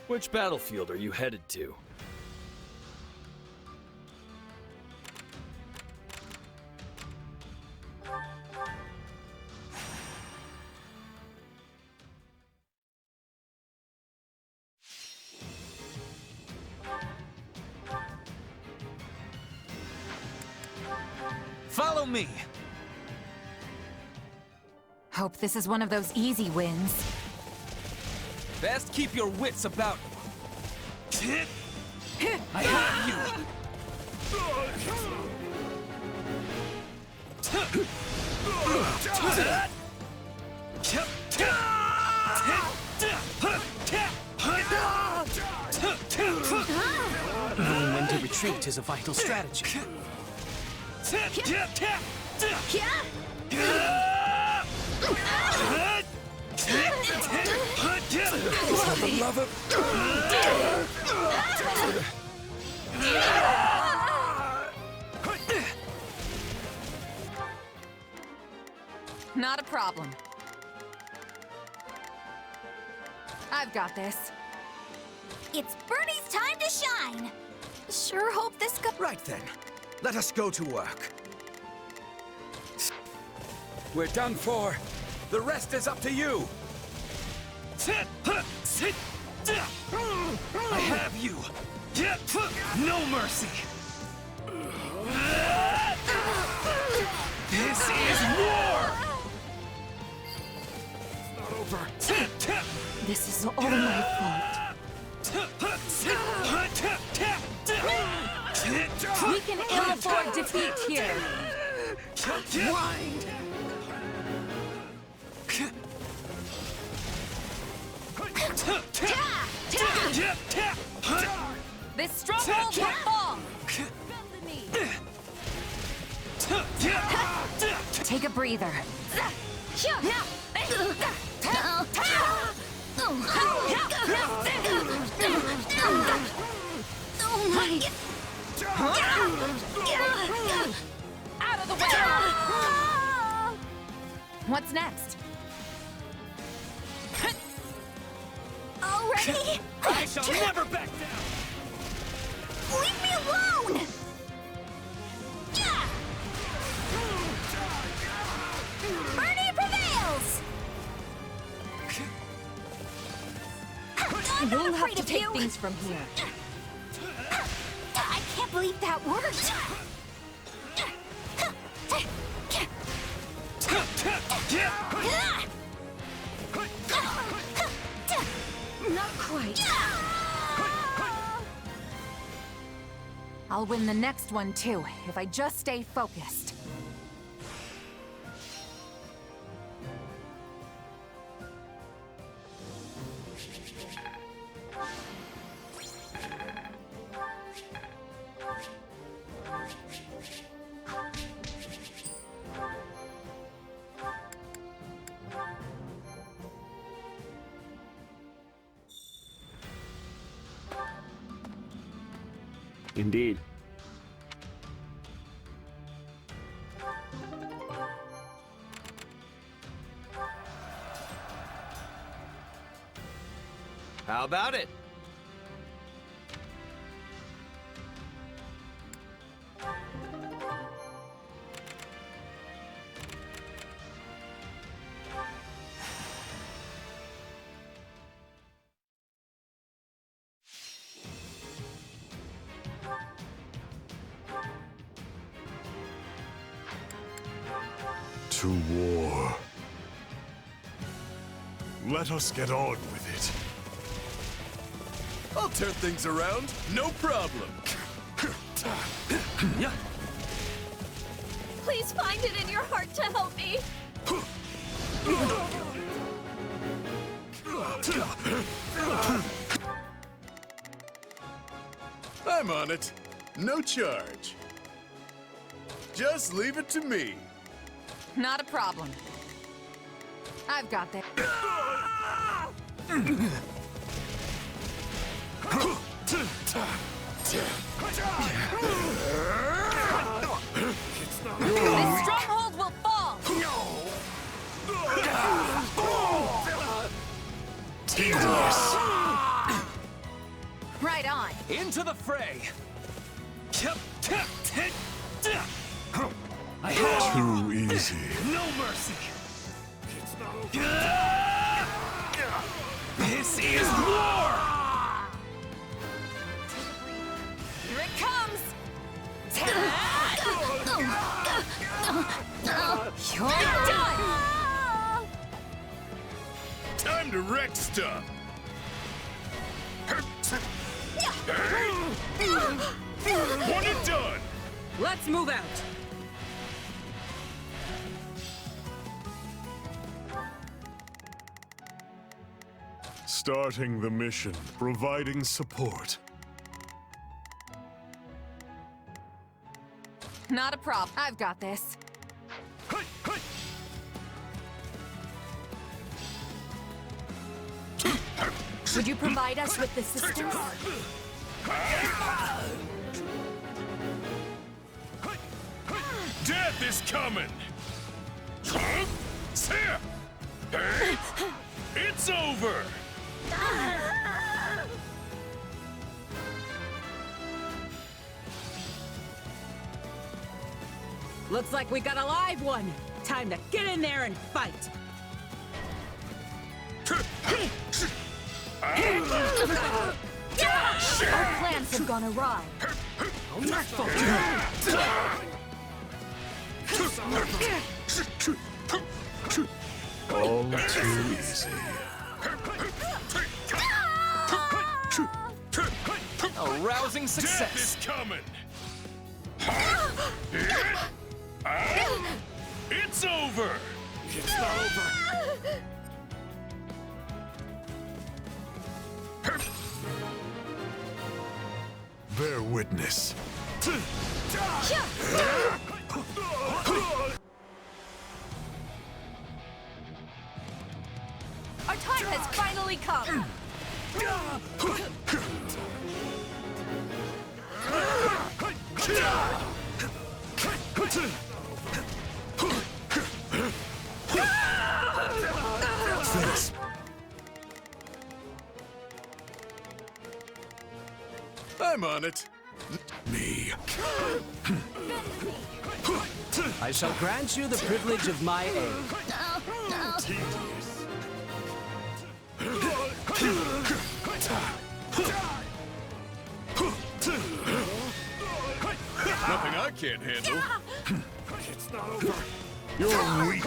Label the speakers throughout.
Speaker 1: Which battlefield are you headed to?
Speaker 2: Follow me!
Speaker 3: Hope this is one of those easy wins.
Speaker 2: Best keep your wits about you. I have you! Knowing when to retreat is a vital strategy.
Speaker 1: For the love of...
Speaker 3: Not a problem. I've got this.
Speaker 4: It's Bernie's time to shine! Sure hope this go-
Speaker 5: Right then. Let us go to work.
Speaker 1: We're done for. The rest is up to you.
Speaker 2: I have you! No mercy! This is war!
Speaker 1: It's not over.
Speaker 3: This is all my fault. We can ill afford defeat here.
Speaker 2: Wind!
Speaker 3: This stronghold will fall. Take a breather. Out of the way! What's next?
Speaker 4: Already?
Speaker 2: I shall never back down!
Speaker 4: Leave me alone! Bernie prevails! I'm not
Speaker 3: We'll have
Speaker 4: afraid
Speaker 3: to
Speaker 4: of
Speaker 3: take
Speaker 4: you.
Speaker 3: things from here.
Speaker 4: I can't believe that worked!
Speaker 3: Not quite. I'll win the next one too, if I just stay focused.
Speaker 1: Indeed.
Speaker 2: How about it?
Speaker 6: To war. Let us get on with it.
Speaker 5: I'll turn things around, no problem.
Speaker 4: Please find it in your heart to help me.
Speaker 5: I'm on it. No charge. Just leave it to me.
Speaker 3: Not a problem. I've got this. This stronghold will fall!
Speaker 6: Tedious.
Speaker 4: on!
Speaker 2: Into the fray! I have
Speaker 6: Too easy.
Speaker 2: no mercy! This is war!
Speaker 3: Here it comes!
Speaker 4: You're done!
Speaker 5: Time to wreck stuff. One and done.
Speaker 3: Let's move out!
Speaker 6: Starting the mission, providing support.
Speaker 3: Not a problem. I've got this.
Speaker 4: Would you provide us with assistance?
Speaker 5: Death is coming. It's over.
Speaker 3: Looks like we got a live one. Time to get in there and fight.
Speaker 4: Our plans have gone awry.
Speaker 6: All too easy.
Speaker 2: A rousing
Speaker 5: Death
Speaker 2: success!
Speaker 5: is coming. It's over. It's not over.
Speaker 6: Bear witness.
Speaker 3: Our time has finally come.
Speaker 6: Face.
Speaker 5: I'm on it.
Speaker 6: Me.
Speaker 2: I shall grant you the privilege of my aid.
Speaker 5: Nothing I can't handle. It's not over.
Speaker 6: You're weak.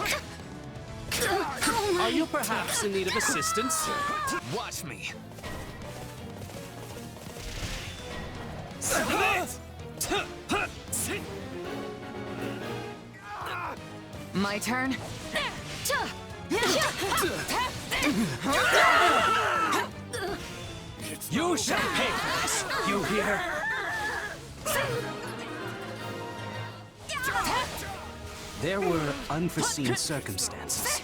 Speaker 2: Are you perhaps in need of assistance? Watch me.
Speaker 3: My turn.
Speaker 2: You shall pay for this, you hear? There were unforeseen circumstances.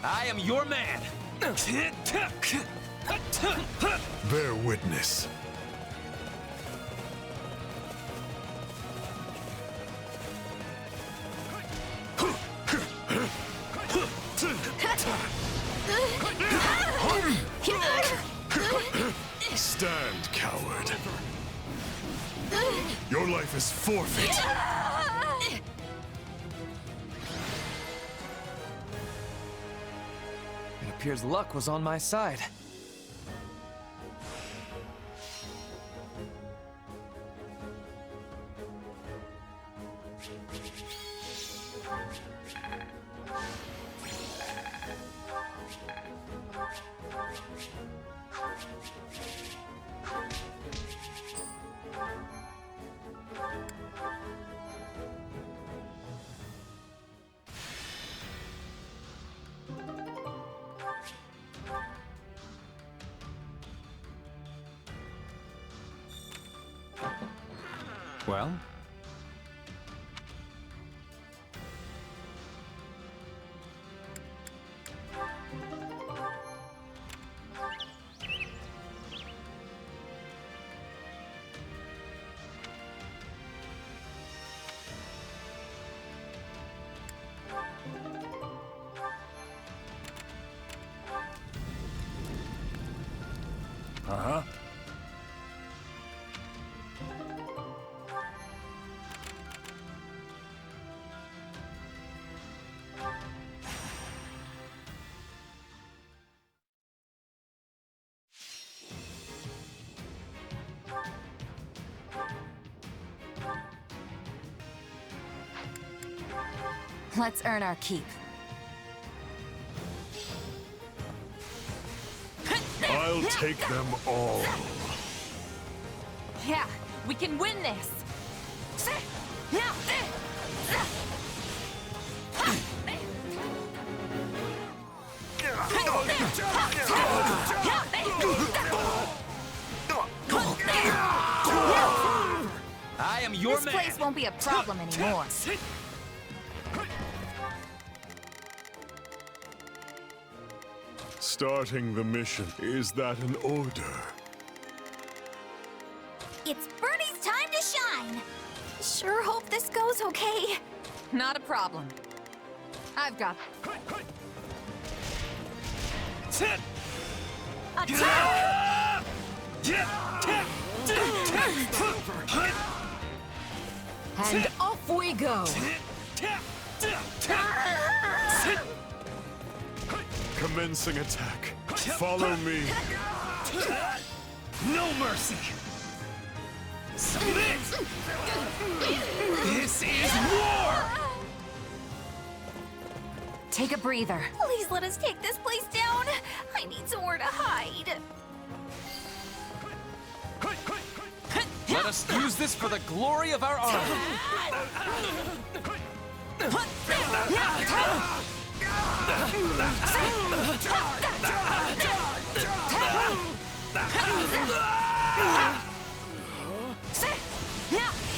Speaker 2: I am your man.
Speaker 6: Bear witness. Stand, coward. Your life is forfeit.
Speaker 2: It appears luck was on my side. Well?
Speaker 7: Let's earn our keep.
Speaker 6: I'll take them all.
Speaker 7: Yeah, we can win this.
Speaker 2: I am your
Speaker 7: This
Speaker 2: man.
Speaker 7: place won't be a problem anymore.
Speaker 6: Starting the mission. Is that an order?
Speaker 4: It's Birdie's time to shine. Sure hope this goes okay.
Speaker 7: Not a problem. I've got...
Speaker 4: Attack!
Speaker 7: And off we go.
Speaker 6: Commencing attack. Follow me.
Speaker 2: No mercy. Submit. This is war.
Speaker 7: Take a breather.
Speaker 4: Please let us take this place down. I need somewhere to hide.
Speaker 2: Let us use this for the glory of our army.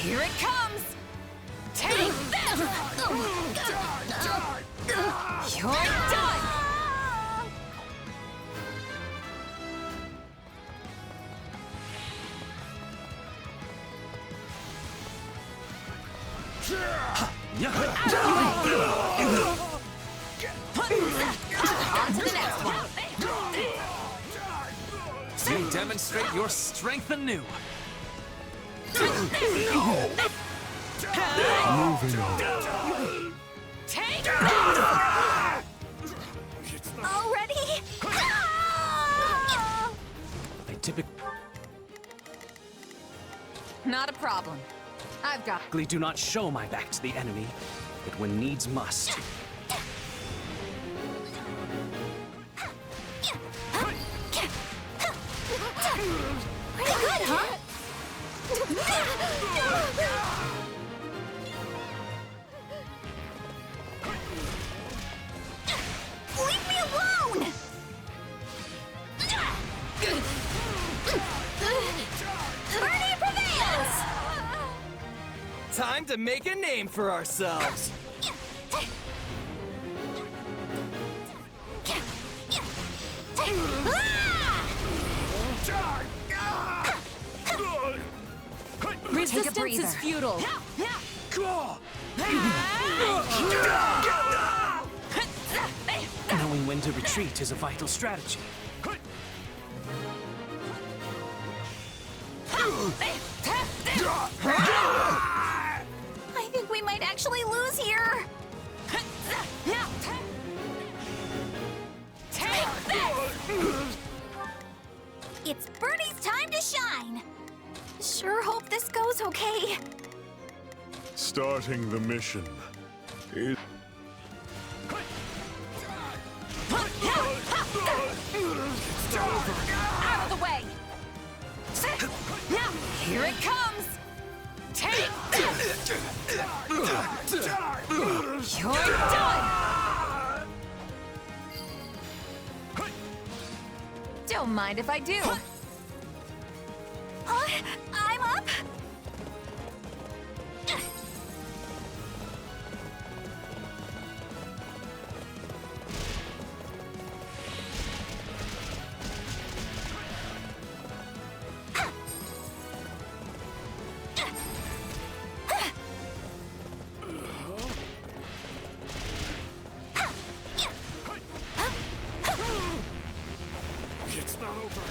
Speaker 7: Here it comes. Take this. You're done. On to the next one.
Speaker 2: You demonstrate your strength anew.
Speaker 6: Moving on.
Speaker 7: Take
Speaker 4: Already?
Speaker 2: I typically
Speaker 7: Not a problem. I've got...
Speaker 2: do not show my back to the enemy, but when needs must.
Speaker 4: Pretty good, huh? Leave me alone! Birdie prevails!
Speaker 2: Time to make a name for ourselves.
Speaker 7: Resistance
Speaker 3: is futile.
Speaker 2: Knowing when to retreat is a vital strategy.
Speaker 4: I think we might actually lose here.
Speaker 7: Take this!
Speaker 4: It's Birdie's time to shine. Sure hope this goes okay.
Speaker 6: Starting the mission. Is
Speaker 7: Out of the way! Here it comes! Take this! You're done! Don't mind if I do.
Speaker 4: I'm up.
Speaker 6: it's not over.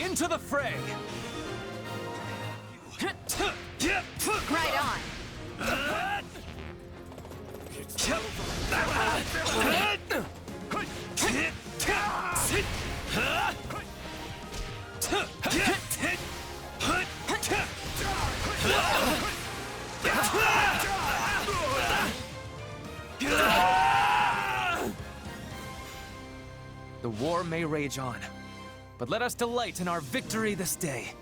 Speaker 2: into the fray!
Speaker 7: Right on.
Speaker 2: The war may rage on, but let us delight in our victory this day.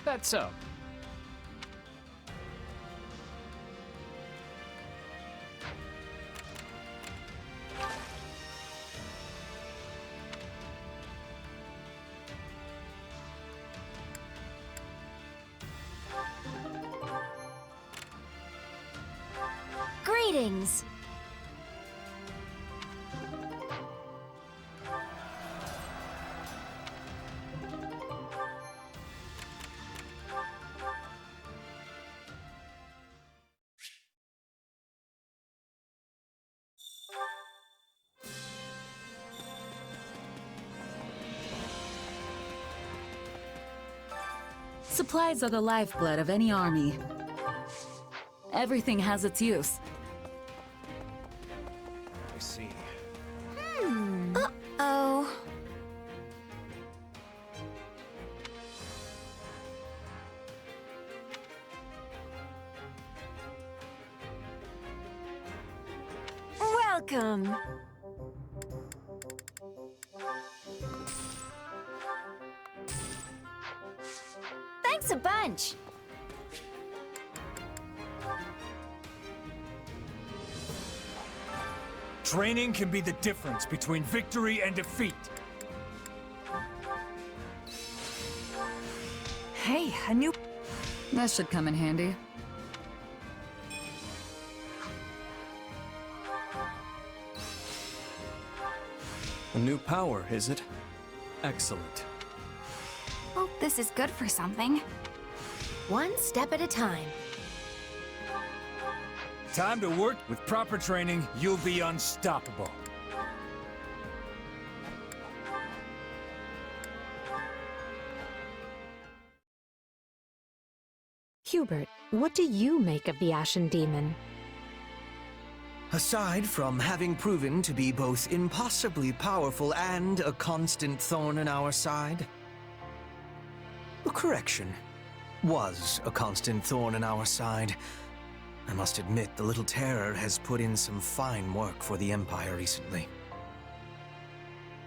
Speaker 2: That's so.
Speaker 4: Greetings.
Speaker 8: Supplies are the lifeblood of any army. Everything has its use.
Speaker 2: I see.
Speaker 4: Uh-oh. Welcome. Thanks a bunch.
Speaker 1: Training can be the difference between victory and defeat.
Speaker 8: Hey, a new... That should come in handy.
Speaker 9: A new power, is it? Excellent.
Speaker 4: Hope this is good for something.
Speaker 7: One step at a time.
Speaker 1: Time to work. With proper training, you'll be unstoppable.
Speaker 10: Hubert, what do you make of the Ashen Demon?
Speaker 11: Aside from having proven to be both impossibly powerful and a constant thorn in our side. Correction. Was a constant thorn in our side. I must admit, the little terror has put in some fine work for the Empire recently.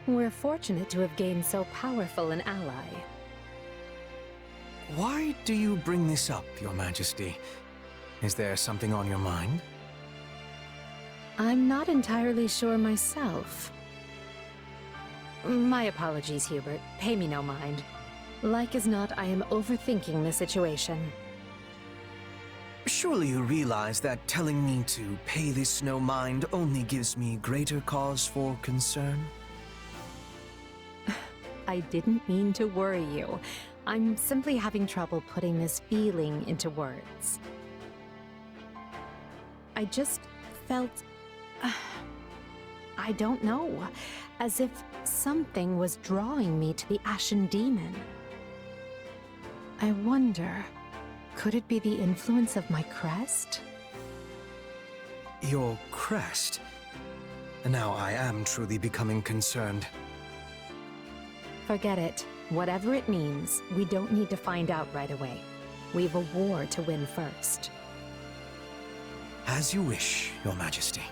Speaker 10: We're fortunate to have gained so powerful an ally.
Speaker 11: Why do you bring this up, Your Majesty? Is there something on your mind?
Speaker 10: I'm not entirely sure myself. My apologies, Hubert. Pay me no mind. Like as not, I am overthinking the situation.
Speaker 11: Surely you realize that telling me to pay this no mind only gives me greater cause for concern?
Speaker 10: I didn't mean to worry you. I'm simply having trouble putting this feeling into words. I just felt... I don't know. As if something was drawing me to the Ashen Demon. I wonder... could it be the influence of my crest?
Speaker 11: Your crest? Now I am truly becoming concerned.
Speaker 10: Forget it. Whatever it means, we don't need to find out right away. We've a war to win first.
Speaker 11: As you wish, Your Majesty.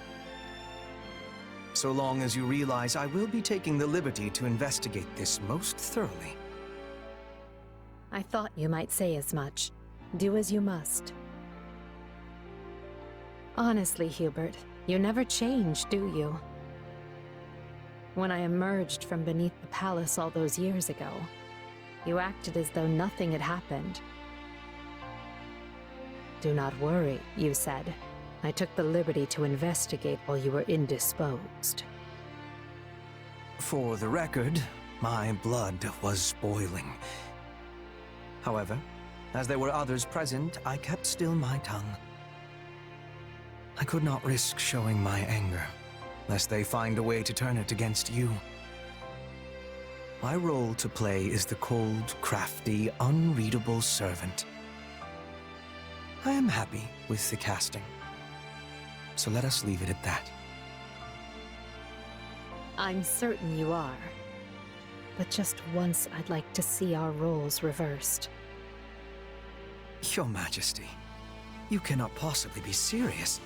Speaker 11: So long as you realize I will be taking the liberty to investigate this most thoroughly.
Speaker 10: I thought you might say as much. Do as you must. Honestly, Hubert, you never change, do you? When I emerged from beneath the palace all those years ago, you acted as though nothing had happened. Do not worry, you said. I took the liberty to investigate while you were indisposed.
Speaker 11: For the record, my blood was boiling. However, as there were others present, I kept still my tongue. I could not risk showing my anger, lest they find a way to turn it against you. My role to play is the cold, crafty, unreadable servant. I am happy with the casting, so let us leave it at that.
Speaker 10: I'm certain you are. But just once I'd like to see our roles reversed.
Speaker 11: Your Majesty, you cannot possibly be serious.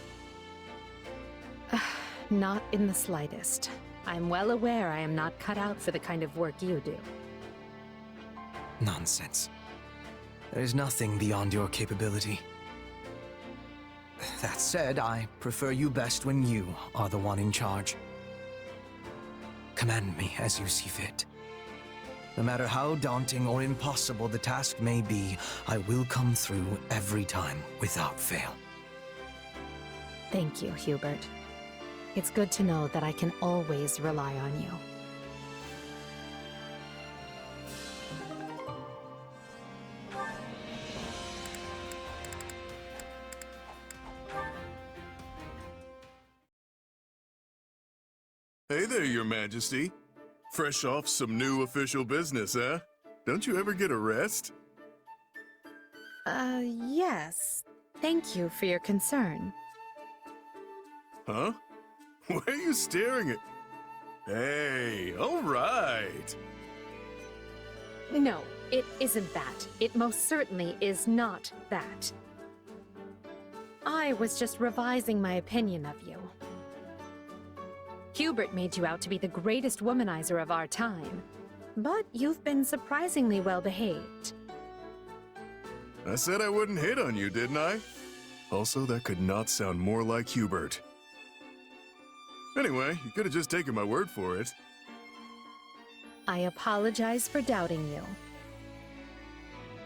Speaker 10: Not in the slightest. I'm well aware I am not cut out for the kind of work you do.
Speaker 11: Nonsense. There is nothing beyond your capability. That said, I prefer you best when you are the one in charge. Command me as you see fit. No matter how daunting or impossible the task may be, I will come through every time without fail.
Speaker 10: Thank you, Hubert. It's good to know that I can always rely on you.
Speaker 5: Hey there, Your Majesty. Fresh off some new official business, huh? Don't you ever get a rest?
Speaker 10: Yes. Thank you for your concern.
Speaker 5: Huh? Why are you staring at... Hey, all right.
Speaker 10: No, it isn't that. It most certainly is not that. I was just revising my opinion of you. Hubert made you out to be the greatest womanizer of our time, but you've been surprisingly well behaved.
Speaker 5: I said I wouldn't hit on you, didn't I? Also, that could not sound more like Hubert. Anyway, you could have just taken my word for it.
Speaker 10: I apologize for doubting you.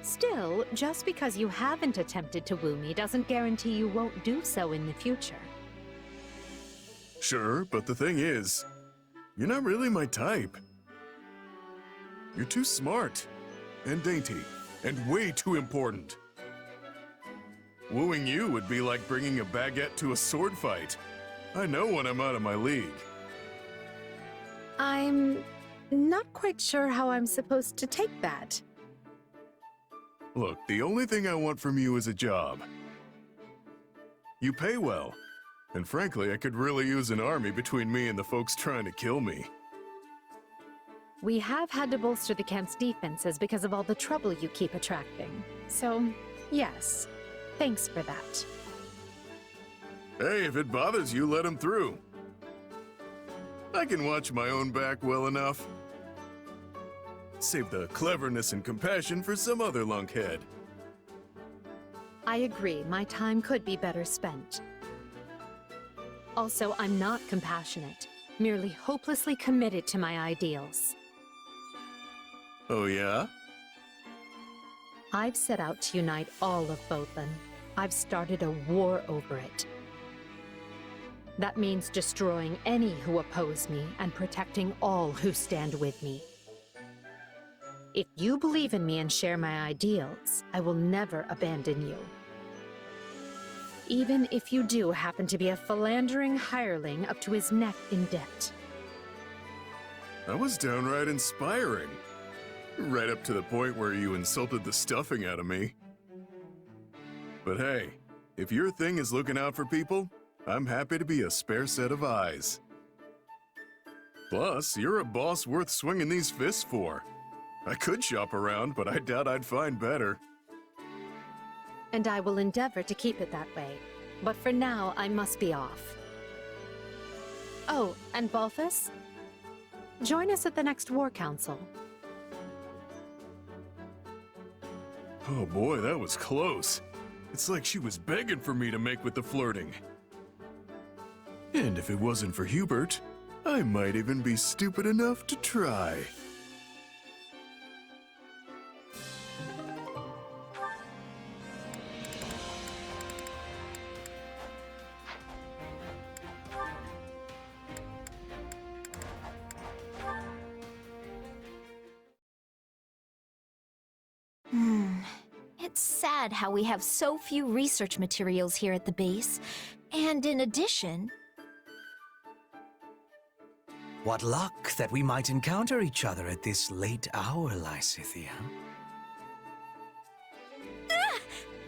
Speaker 10: Still, just because you haven't attempted to woo me doesn't guarantee you won't do so in the future.
Speaker 5: Sure, but the thing is, you're not really my type. You're too smart, and dainty, and way too important. Wooing you would be like bringing a baguette to a sword fight. I know when I'm out of my league.
Speaker 10: I'm not quite sure how I'm supposed to take that.
Speaker 5: Look, the only thing I want from you is a job. You pay well. And frankly, I could really use an army between me and the folks trying to kill me.
Speaker 10: We have had to bolster the camp's defenses because of all the trouble you keep attracting. So, yes. Thanks for that.
Speaker 5: Hey, if it bothers you, let him through. I can watch my own back well enough. Save the cleverness and compassion for some other lunkhead.
Speaker 10: I agree, my time could be better spent. Also, I'm not compassionate, merely hopelessly committed to my ideals.
Speaker 5: Oh yeah?
Speaker 10: I've set out to unite all of Bodlin. I've started a war over it. That means destroying any who oppose me and protecting all who stand with me. If you believe in me and share my ideals, I will never abandon you. Even if you do happen to be a philandering hireling up to his neck in debt.
Speaker 5: That was downright inspiring. Right up to the point where you insulted the stuffing out of me. But hey, if your thing is looking out for people, I'm happy to be a spare set of eyes. Plus, you're a boss worth swinging these fists for. I could shop around, but I doubt I'd find better.
Speaker 10: And I will endeavor to keep it that way. But for now, I must be off. Oh, and Balthus? Join us at the next War Council.
Speaker 5: Oh boy, that was close. It's like she was begging for me to make with the flirting. And if it wasn't for Hubert, I might even be stupid enough to try.
Speaker 4: It's sad how we have so few research materials here at the base. And in addition...
Speaker 11: What luck that we might encounter each other at this late hour, Lysithea.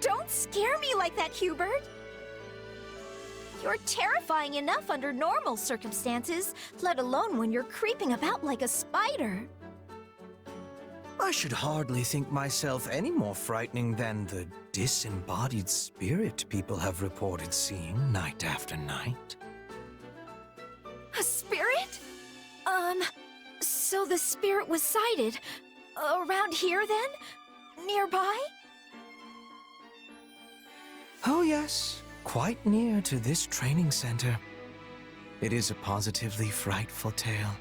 Speaker 4: Don't scare me like that, Hubert! You're terrifying enough under normal circumstances, let alone when you're creeping about like a spider.
Speaker 11: I should hardly think myself any more frightening than the disembodied spirit people have reported seeing night after night.
Speaker 4: A spirit? So the spirit was sighted around here then? Nearby?
Speaker 11: Oh yes, quite near to this training center. It is a positively frightful tale.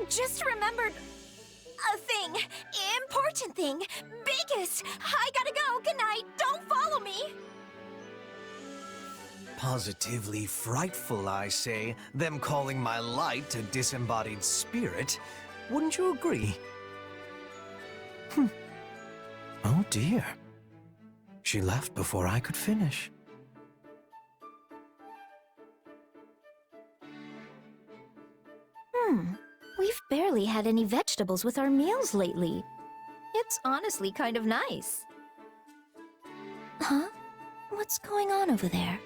Speaker 4: Just remembered a thing. Important thing. Biggest. I gotta go. Good night. Don't follow me.
Speaker 11: Positively frightful, I say, them calling my light a disembodied spirit. Wouldn't you agree? Oh dear. She left before I could finish.
Speaker 4: We've barely had any vegetables with our meals lately. It's honestly kind of nice. Huh? What's going on over there?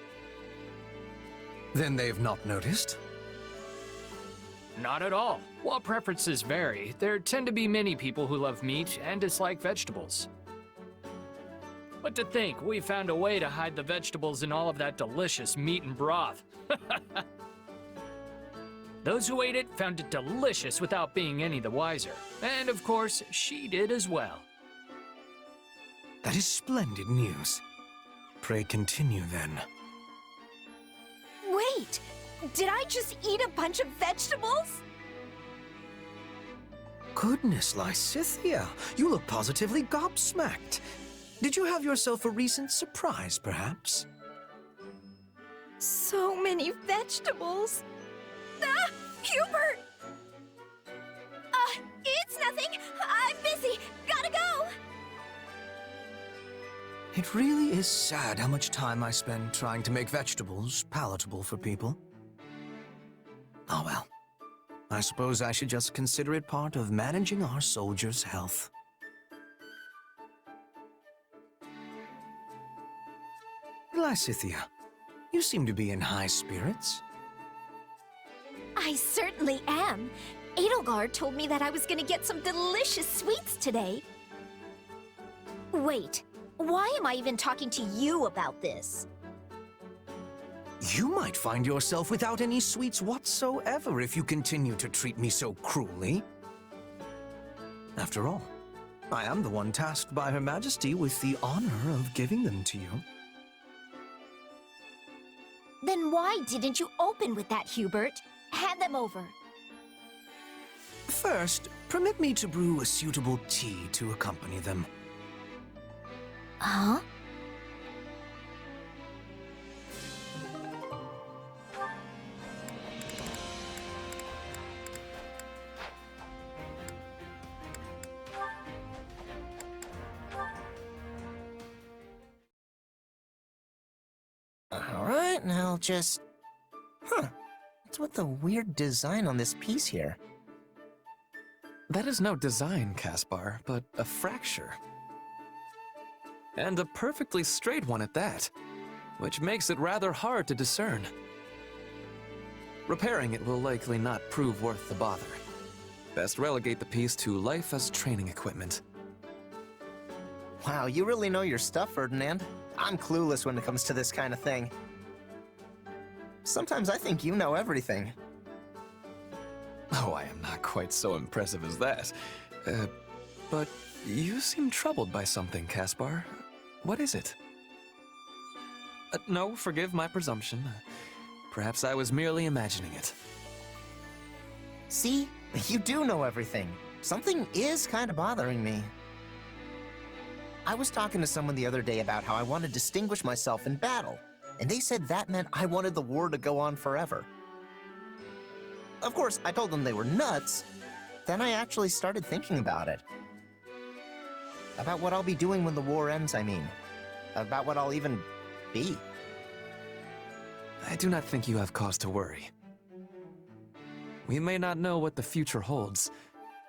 Speaker 11: Then they've not noticed?
Speaker 2: Not at all. While preferences vary, there tend to be many people who love meat and dislike vegetables. But to think we found a way to hide the vegetables in all of that delicious meat and broth. Those who ate it found it delicious without being any the wiser. And of course, she did as well.
Speaker 11: That is splendid news. Pray continue then.
Speaker 4: Wait! Did I just eat a bunch of vegetables?
Speaker 11: Goodness, Lysithea, you look positively gobsmacked. Did you have yourself a recent surprise, perhaps?
Speaker 4: So many vegetables. Ah! Hubert! It's nothing. I'm busy. Gotta go.
Speaker 11: It really is sad how much time I spend trying to make vegetables palatable for people. Oh well. I suppose I should just consider it part of managing our soldiers' health. Lysithea, you seem to be in high spirits.
Speaker 4: I certainly am. Edelgard told me that I was gonna get some delicious sweets today. Wait, why am I even talking to you about this?
Speaker 11: You might find yourself without any sweets whatsoever if you continue to treat me so cruelly. After all, I am the one tasked by Her Majesty with the honor of giving them to you.
Speaker 4: Then why didn't you open with that, Hubert? Hand them over.
Speaker 11: First, permit me to brew a suitable tea to accompany them.
Speaker 4: Huh?
Speaker 12: Alright, now just... What's with the weird design on this piece here?
Speaker 9: That is no design, Caspar, but a fracture. And a perfectly straight one at that, which makes it rather hard to discern. Repairing it will likely not prove worth the bother. Best relegate the piece to life as training equipment.
Speaker 12: Wow, you really know your stuff, Ferdinand. I'm clueless when it comes to this kind of thing. Sometimes I think you know everything.
Speaker 9: Oh, I am not quite so impressive as that. But You seem troubled by something, Caspar. What is it? No, forgive my presumption. Perhaps I was merely imagining it.
Speaker 12: See? You do know everything. Something is kind of bothering me. I was talking to someone the other day about how I want to distinguish myself in battle, and they said that meant I wanted the war to go on forever. Of course, I told them they were nuts. Then I actually started thinking about it. About what I'll be doing when the war ends, I mean. About what I'll even be.
Speaker 9: I do not think you have cause to worry. We may not know what the future holds,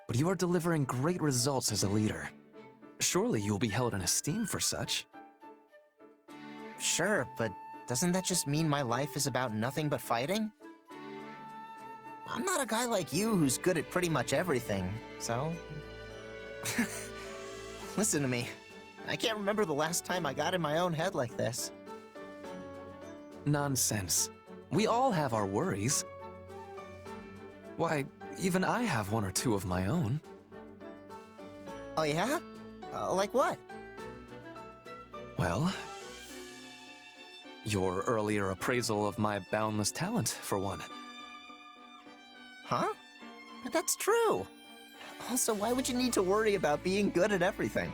Speaker 9: but you are delivering great results as a leader. Surely you'll be held in esteem for such.
Speaker 12: Sure, but doesn't that just mean my life is about nothing but fighting? I'm not a guy like you who's good at pretty much everything, so... Listen to me. I can't remember the last time I got in my own head like this.
Speaker 9: Nonsense. We all have our worries. Why, even I have one or two of my own.
Speaker 12: Oh yeah? Like what?
Speaker 9: Well, your earlier appraisal of my boundless talent, for one.
Speaker 12: Huh? But that's true. Also, why would you need to worry about being good at everything?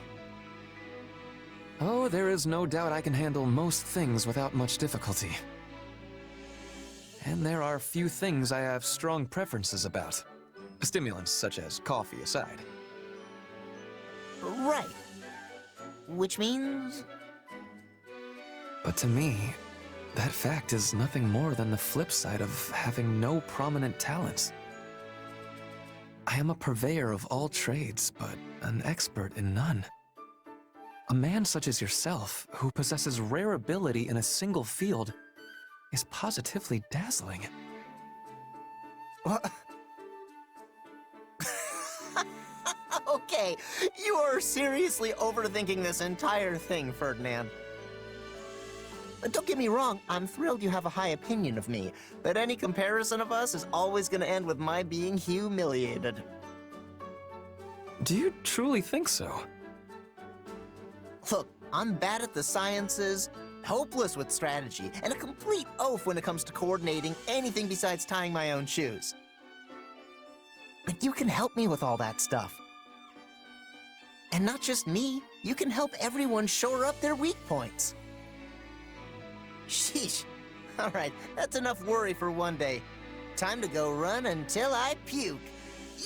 Speaker 9: Oh, there is no doubt I can handle most things without much difficulty. And there are few things I have strong preferences about. Stimulants such as coffee aside.
Speaker 12: Right. Which means...
Speaker 9: But to me, that fact is nothing more than the flip side of having no prominent talents. I am a purveyor of all trades, but an expert in none. A man such as yourself, who possesses rare ability in a single field, is positively dazzling.
Speaker 12: What? Okay, you are seriously overthinking this entire thing, Ferdinand. Don't get me wrong, I'm thrilled you have a high opinion of me, but any comparison of us is always going to end with my being humiliated.
Speaker 9: Do you truly think so?
Speaker 12: Look, I'm bad at the sciences, hopeless with strategy, and a complete oaf when it comes to coordinating anything besides tying my own shoes. But you can help me with all that stuff. And not just me, you can help everyone shore up their weak points. Sheesh. All right, that's enough worry for one day. Time to go run until I puke. Yeah!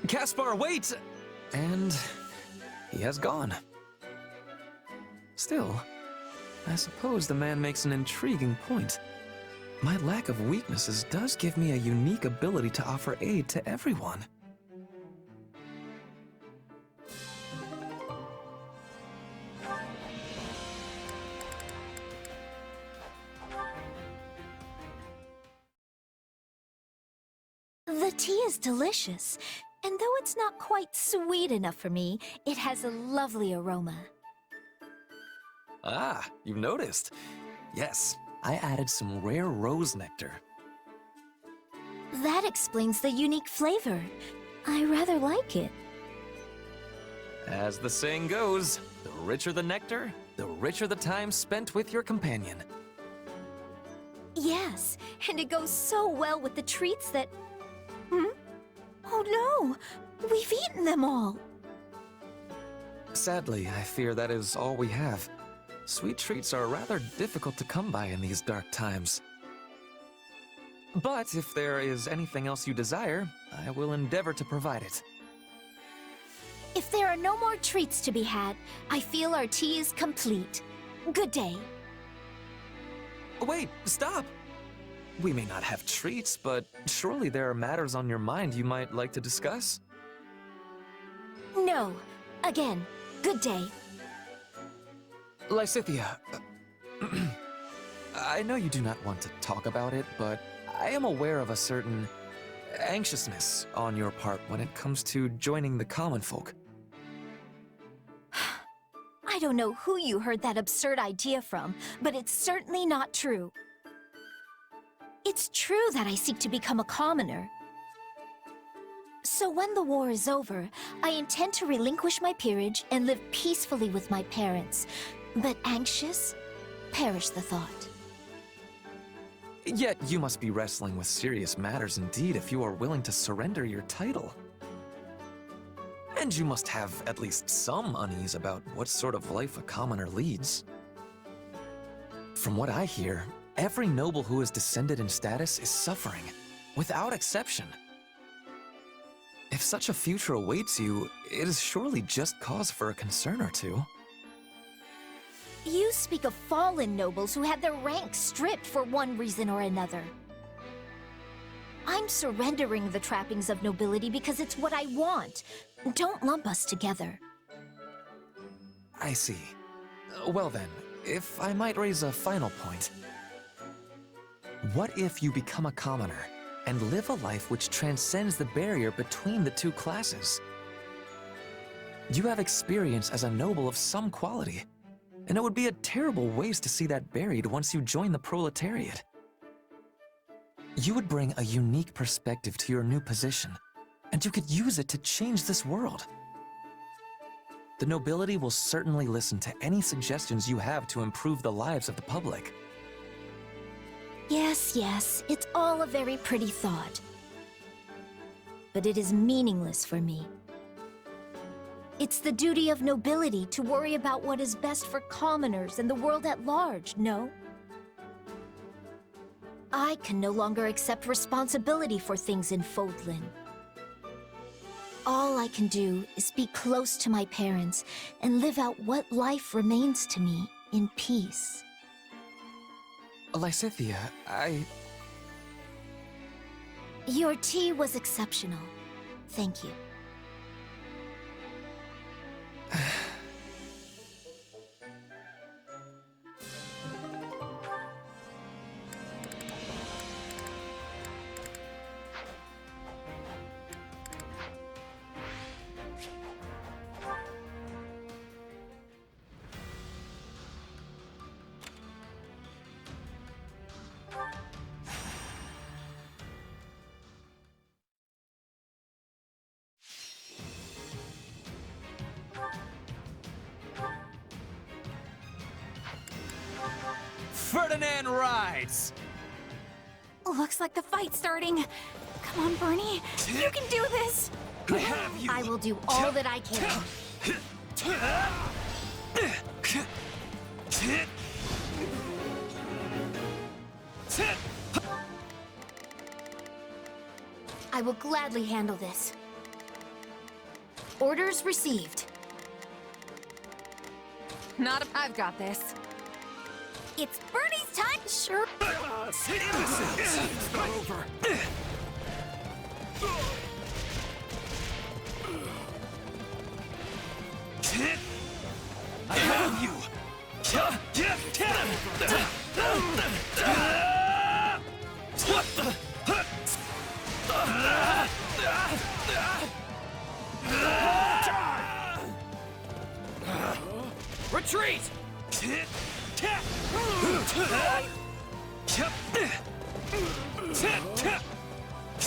Speaker 9: Caspar, wait! And he has gone. Still, I suppose the man makes an intriguing point. My lack of weaknesses does give me a unique ability to offer aid to everyone.
Speaker 4: The tea is delicious, and though it's not quite sweet enough for me, it has a lovely aroma.
Speaker 9: Ah, you've noticed. Yes, I added some rare rose nectar.
Speaker 4: That explains the unique flavor. I rather like it.
Speaker 9: As the saying goes, the richer the nectar, the richer the time spent with your companion.
Speaker 4: Yes, and it goes so well with the treats that... Oh no! We've eaten them all!
Speaker 9: Sadly, I fear that is all we have. Sweet treats are rather difficult to come by in these dark times. But if there is anything else you desire, I will endeavor to provide it.
Speaker 4: If there are no more treats to be had, I feel our tea is complete. Good day.
Speaker 9: Wait, stop! We may not have treats, but surely there are matters on your mind you might like to discuss?
Speaker 4: No. Again, good day.
Speaker 9: Lysithea, I know you do not want to talk about it, but I am aware of a certain anxiousness on your part when it comes to joining the common folk.
Speaker 4: I don't know who you heard that absurd idea from, but it's certainly not true. It's true that I seek to become a commoner, So when the war is over, I intend to relinquish my peerage and live peacefully with my parents. But anxious? Perish the thought.
Speaker 9: Yet you must be wrestling with serious matters indeed if you are willing to surrender your title. And you must have at least some unease about what sort of life a commoner leads. From what I hear, every noble who is descended in status is suffering, without exception. If such a future awaits you, it is surely just cause for a concern or two.
Speaker 4: You speak of fallen nobles who had their ranks stripped for one reason or another. I'm surrendering the trappings of nobility because it's what I want. Don't lump us together.
Speaker 9: I see. Well then, if I might raise a final point. What if you become a commoner and live a life which transcends the barrier between the two classes? You have experience as a noble of some quality, and it would be a terrible waste to see that buried once you join the proletariat. You would bring a unique perspective to your new position, and you could use it to change this world. The nobility will certainly listen to any suggestions you have to improve the lives of the public.
Speaker 4: Yes, yes, it's all a very pretty thought. But it is meaningless for me. It's the duty of nobility to worry about what is best for commoners and the world at large, no? I can no longer accept responsibility for things in Fodlan. All I can do is be close to my parents and live out what life remains to me in peace.
Speaker 9: Lysithea,
Speaker 4: Your tea was exceptional. Thank you.
Speaker 2: Ferdinand rides!
Speaker 7: Looks like the fight's starting. Come on, Bernie. You can do this!
Speaker 2: I have you!
Speaker 4: I will do all that I can. I will gladly handle this. Orders received.
Speaker 7: I've got this. It's Bernie's time! Sure.
Speaker 1: It's not over.
Speaker 2: I have you! What the? Retreat!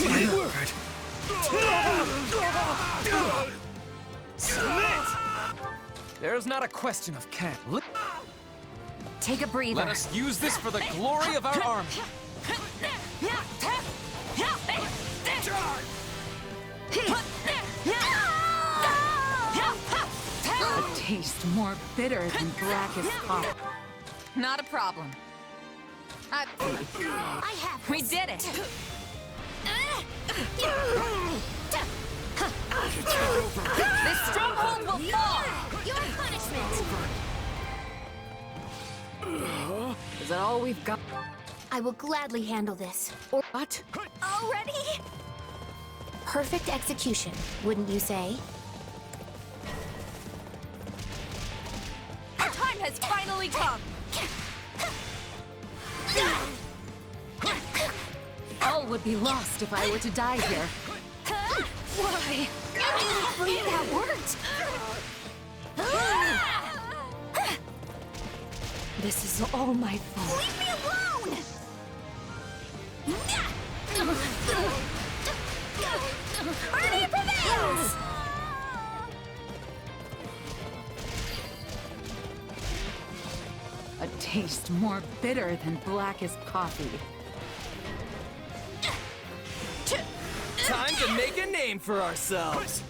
Speaker 2: My word! There's not a question of can.
Speaker 7: Take a breather.
Speaker 2: Let us use this for the glory of our army.
Speaker 3: A taste more bitter than blackest coffee.
Speaker 7: Not a problem.
Speaker 4: I have
Speaker 7: We did it! This stronghold will fall!
Speaker 4: your punishment.
Speaker 3: Is that all we've got?
Speaker 4: I will gladly handle this. Or
Speaker 3: What?
Speaker 4: already? Perfect execution, wouldn't you say?
Speaker 7: Our time has finally come!
Speaker 3: All would be lost if I were to die here.
Speaker 4: Why? I can't believe that worked.
Speaker 3: This is all my fault.
Speaker 4: Leave me alone! Bernie,
Speaker 3: taste more bitter than blackest coffee.
Speaker 13: Time to make a name for ourselves.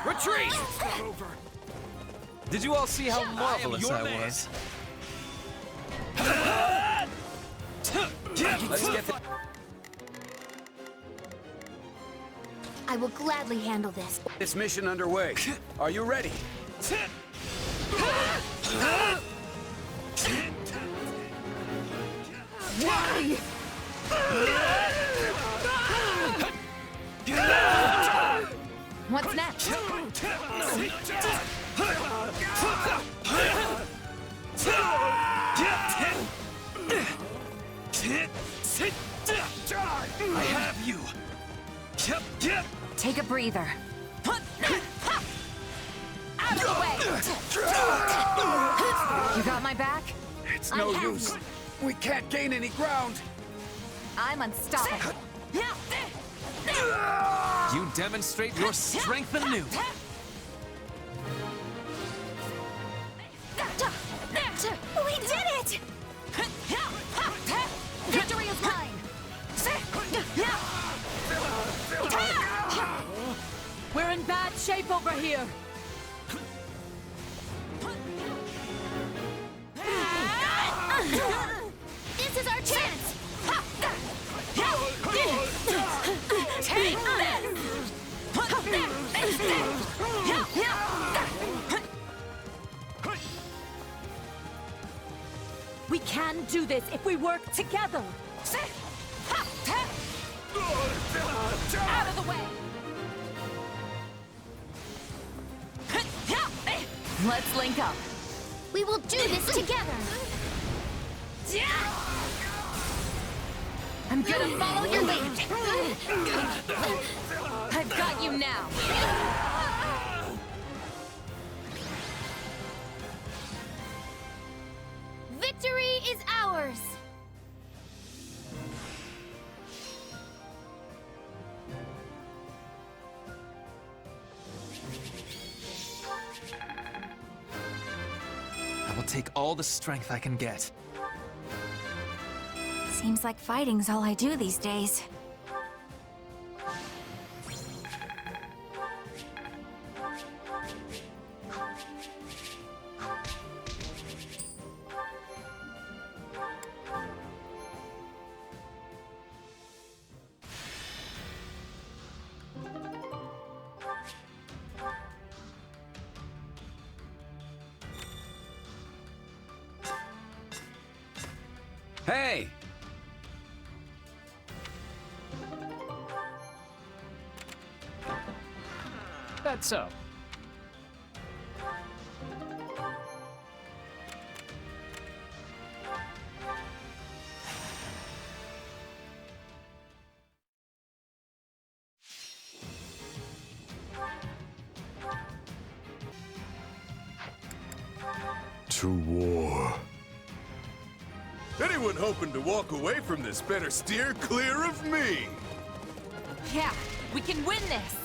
Speaker 2: Retreat!
Speaker 9: Did you all see how marvelous I was?
Speaker 2: Let's get the...
Speaker 7: I will gladly handle this.
Speaker 1: This mission underway. Are you ready?
Speaker 3: Why?
Speaker 7: What's next?
Speaker 13: I have you.
Speaker 7: Take a breather. Out of the way! You got my back?
Speaker 1: It's no use. We can't gain any ground.
Speaker 7: I'm unstoppable.
Speaker 9: You demonstrate your strength anew.
Speaker 7: We did it! Victory is mine!
Speaker 3: We're in bad shape over here.
Speaker 7: This is our chance! Take
Speaker 3: We can do this if we work together.
Speaker 7: Out of the way! Let's link up. We will do this together. I'm gonna follow your lead. I've got you now. Victory is ours.
Speaker 9: I will take all the strength I can get.
Speaker 7: Seems like fighting's all I do these days.
Speaker 1: Hey!
Speaker 2: That's so.
Speaker 6: To war.
Speaker 5: Anyone hoping to walk away from this better steer clear of me!
Speaker 7: Yeah, we can win this.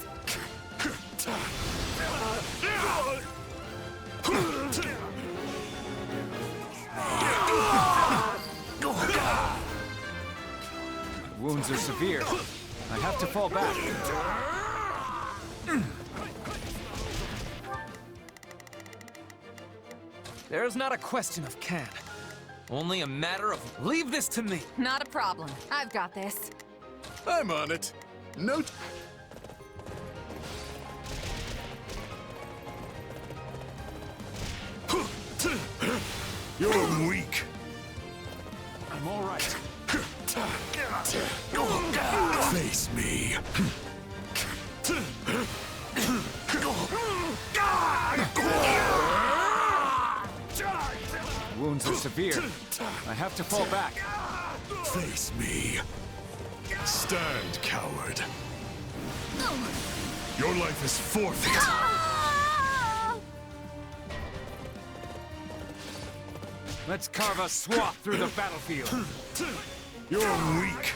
Speaker 2: Wounds are severe. I have to fall back.
Speaker 9: There's not a question of can. Only a matter of leave this to me.
Speaker 7: Not a problem. I've got this.
Speaker 5: I'm on it. No.
Speaker 6: You're weak.
Speaker 2: I'm all right.
Speaker 6: Face me.
Speaker 2: Wounds are severe. I have to fall back.
Speaker 6: Face me. Stand, coward. Your life is forfeit.
Speaker 2: Let's carve a swath through the battlefield.
Speaker 6: You're weak.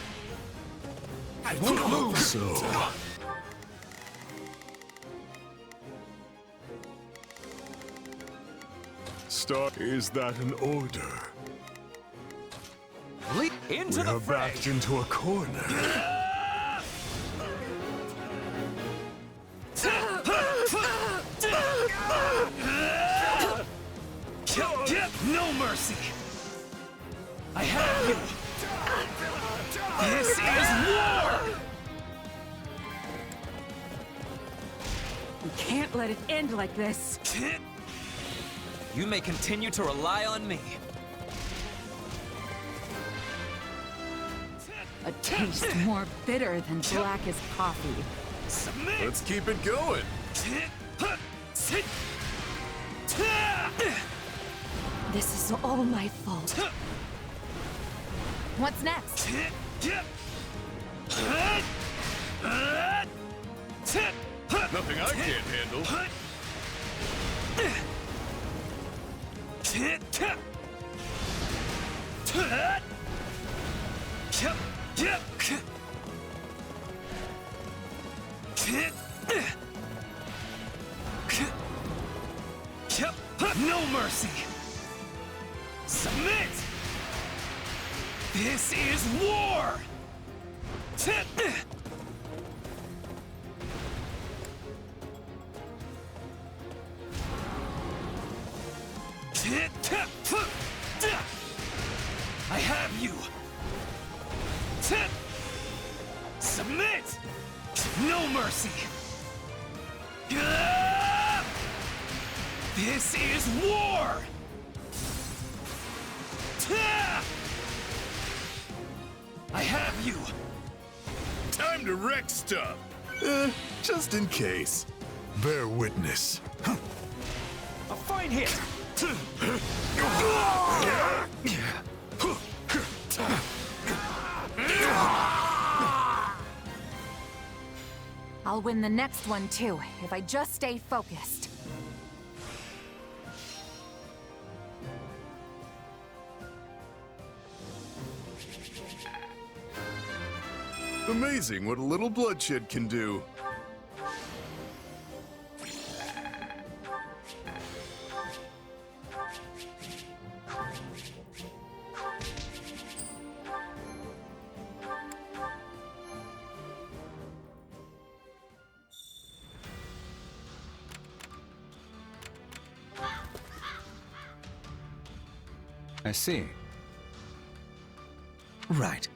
Speaker 6: I won't move. So. Is that an order?
Speaker 13: Leap into
Speaker 6: We
Speaker 13: the
Speaker 6: are
Speaker 13: fray.
Speaker 6: backed into a corner.
Speaker 13: No mercy. I have you. This is war.
Speaker 3: We can't let it end like this.
Speaker 13: You may continue to rely on me.
Speaker 3: A taste more bitter than black as coffee.
Speaker 5: Let's keep it going.
Speaker 3: This is all my fault.
Speaker 7: What's next?
Speaker 5: Nothing I can't handle.
Speaker 13: No mercy. Submit. This is war. I have you. Submit. No mercy. This is war. I have you.
Speaker 5: Time to wreck stuff. Just in case.
Speaker 6: Bear witness.
Speaker 13: A fine hit.
Speaker 7: I'll win the next one too, if I just stay focused.
Speaker 5: Amazing what a little bloodshed can do.
Speaker 14: I see.
Speaker 11: Right.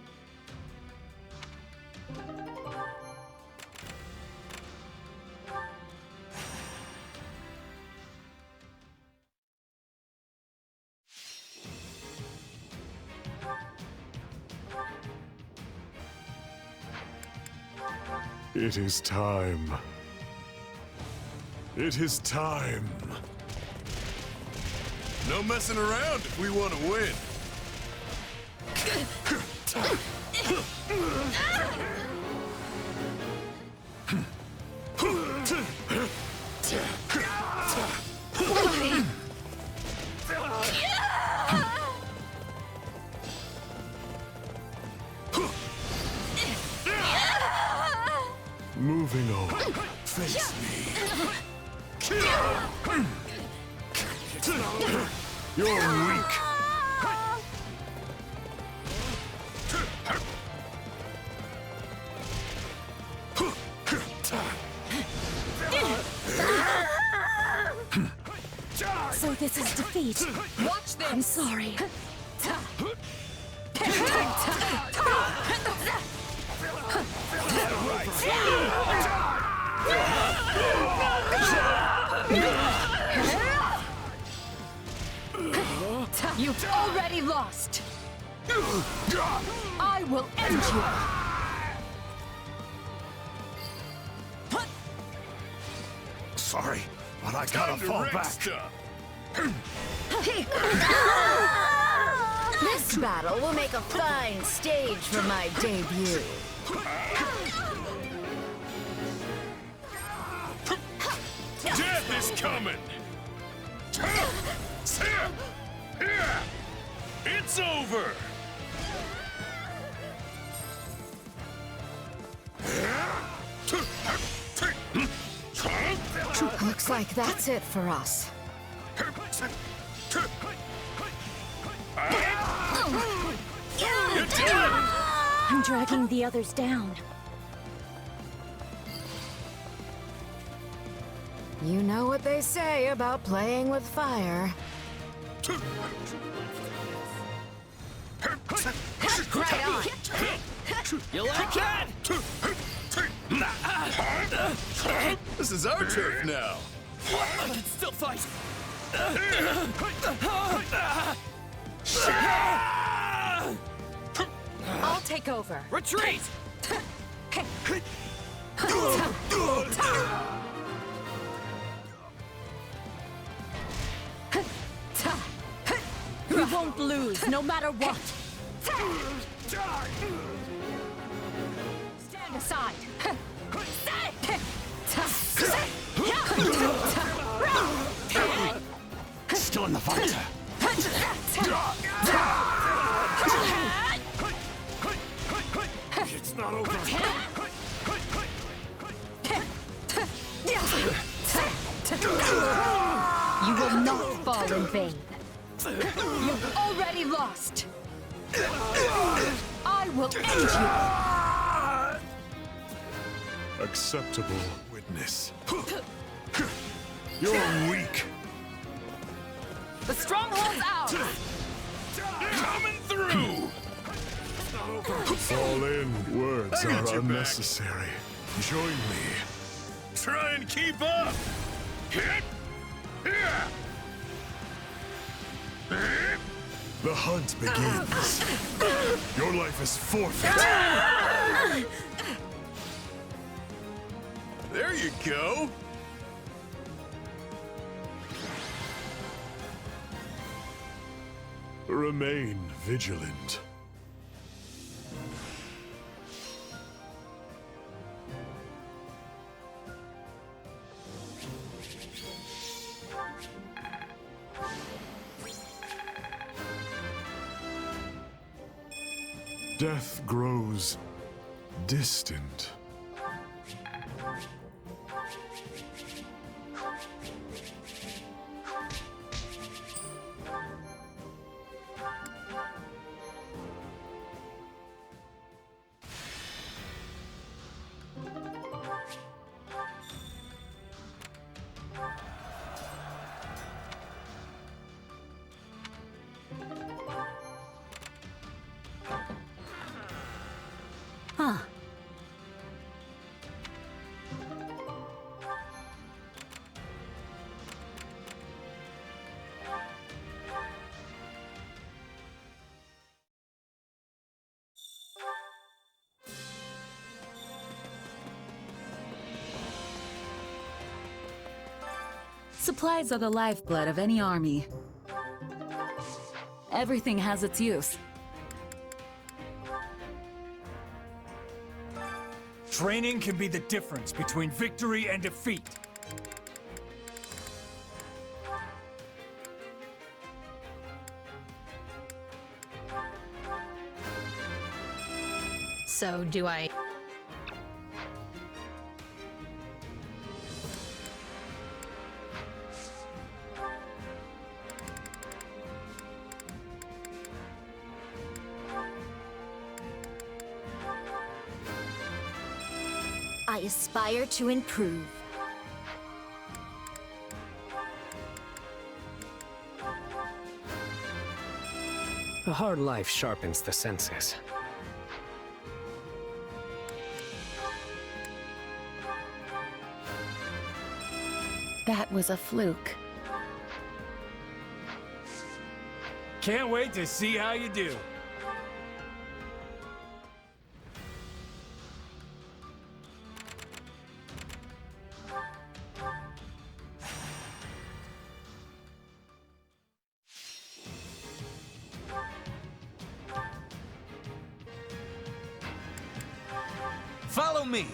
Speaker 6: It is time. It is time.
Speaker 5: No messing around if we want to win.
Speaker 6: Moving on. Face me. You're weak.
Speaker 4: So this is defeat.
Speaker 3: Watch this!
Speaker 4: I'm sorry.
Speaker 3: You've already lost! I will end you!
Speaker 6: Sorry, but I gotta fall back.
Speaker 4: This battle will make a fine stage for my debut.
Speaker 5: Death is coming! It's over!
Speaker 4: Looks like that's it for us. I'm dragging the others down. You know what they say about playing with fire. Right on.
Speaker 13: You like that?
Speaker 5: This is our turf now.
Speaker 13: I can still fight.
Speaker 10: I'll take over.
Speaker 13: Retreat!
Speaker 3: We won't lose, no matter what. Stand aside.
Speaker 6: Still in the fight.
Speaker 13: It's not over.
Speaker 3: You will not fall in vain. You've already lost. I will end you.
Speaker 6: Acceptable witness. You're weak.
Speaker 3: The stronghold's out.
Speaker 13: Coming through!
Speaker 6: Fall in. Words
Speaker 5: I got
Speaker 6: are
Speaker 5: your back.
Speaker 6: unnecessary. Join me.
Speaker 5: Try and keep up!
Speaker 6: The hunt begins. Your life is forfeit.
Speaker 5: There you go!
Speaker 6: Remain vigilant. Death grows distant.
Speaker 3: Huh.
Speaker 8: Supplies are the lifeblood of any army. Everything has its use.
Speaker 14: Training can be the difference between victory and defeat.
Speaker 10: So do I...
Speaker 4: I aspire to improve.
Speaker 15: A hard life sharpens the senses.
Speaker 8: That was a fluke.
Speaker 14: Can't wait to see how you do.
Speaker 13: Follow me!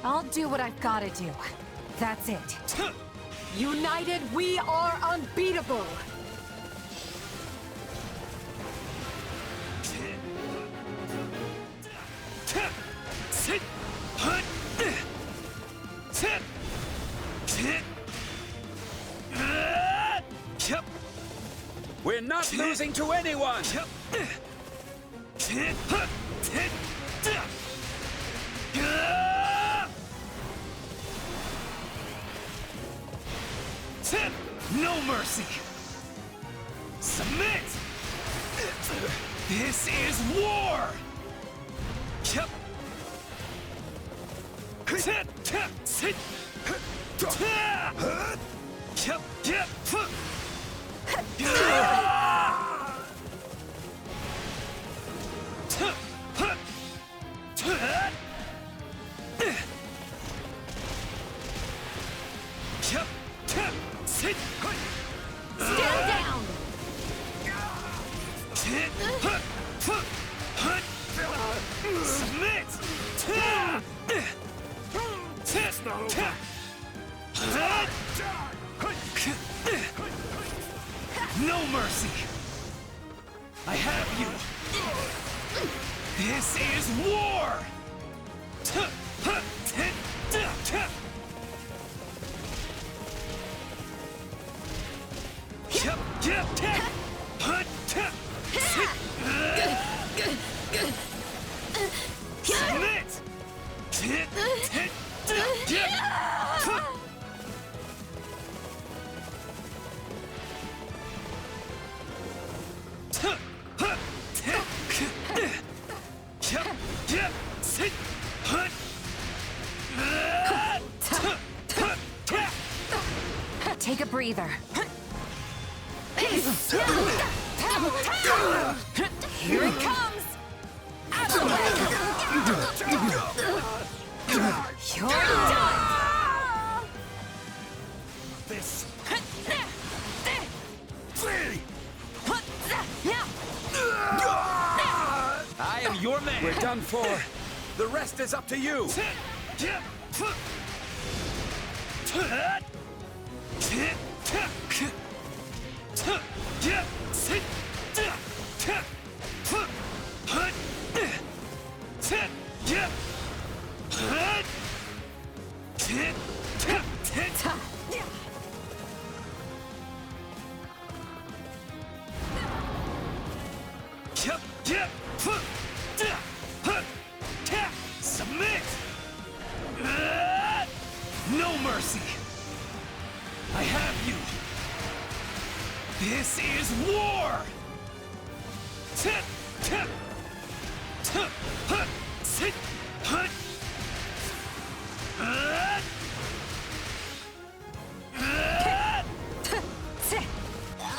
Speaker 3: I'll do what I've gotta do. That's it. United, we are unbeatable!
Speaker 1: not losing to anyone!
Speaker 13: No mercy! Submit! This is war!
Speaker 3: Stand down!
Speaker 13: Submit! No mercy! I have you! This is war!
Speaker 3: Take a breather. Here it comes! Out of the way! You're done!
Speaker 13: This. I am your man!
Speaker 1: We're done for. The rest is up to you!
Speaker 13: Submit! No mercy! I have you! This is war!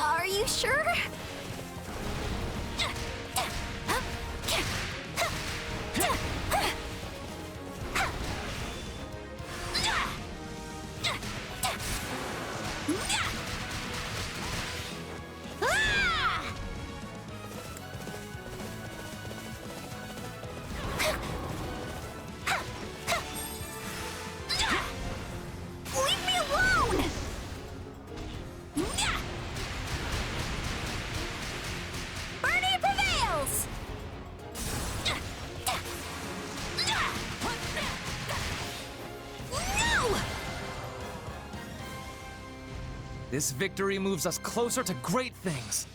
Speaker 7: Are you sure? Leave me alone! Bernie prevails! No!
Speaker 13: This victory moves us closer to great things.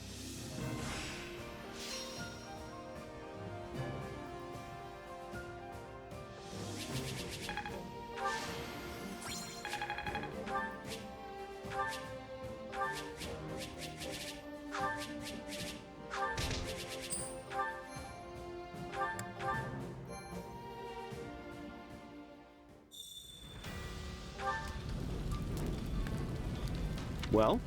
Speaker 16: Well?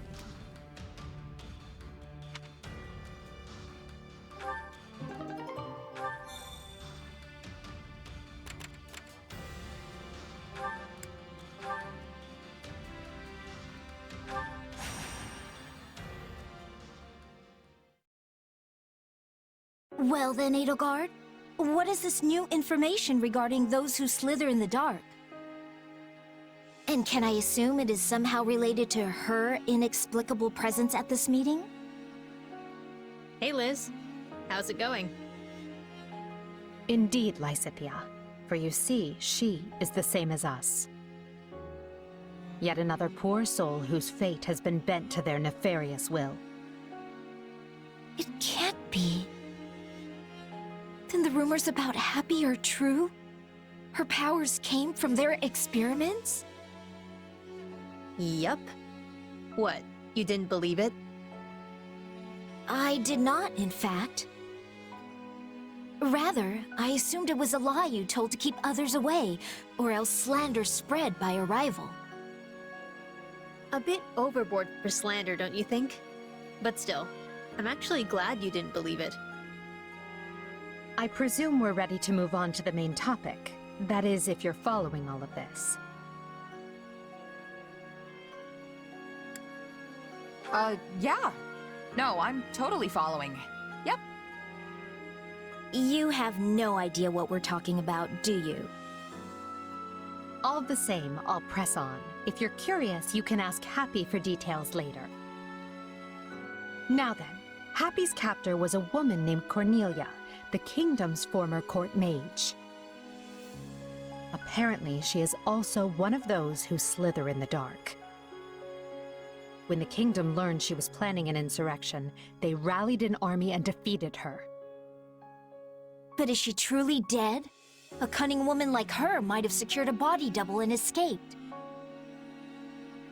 Speaker 4: Well then, Edelgard, what is this new information regarding those who slither in the dark? And can I assume it is somehow related to her inexplicable presence at this meeting?
Speaker 10: Hey, Liz. How's it going? Indeed, Lysithea. For you see, she is the same as us. Yet another poor soul whose fate has been bent to their nefarious will.
Speaker 4: It can't be. Then the rumors about Happy are true? Her powers came from their experiments?
Speaker 17: Yup. What, you didn't believe it?
Speaker 4: I did not, in fact. Rather, I assumed it was a lie you told to keep others away, or else slander spread by a rival.
Speaker 17: A bit overboard for slander, don't you think? But still, I'm actually glad you didn't believe it.
Speaker 10: I presume we're ready to move on to the main topic. That is, if you're following all of this.
Speaker 3: Yeah. No, I'm totally following. Yep.
Speaker 4: You have no idea what we're talking about, do you?
Speaker 10: All the same, I'll press on. If you're curious, you can ask Happy for details later. Now then, Happy's captor was a woman named Cornelia, the kingdom's former court mage. Apparently, she is also one of those who slither in the dark. When the kingdom learned she was planning an insurrection, they rallied an army and defeated her.
Speaker 4: But is she truly dead? A cunning woman like her might have secured a body double and escaped.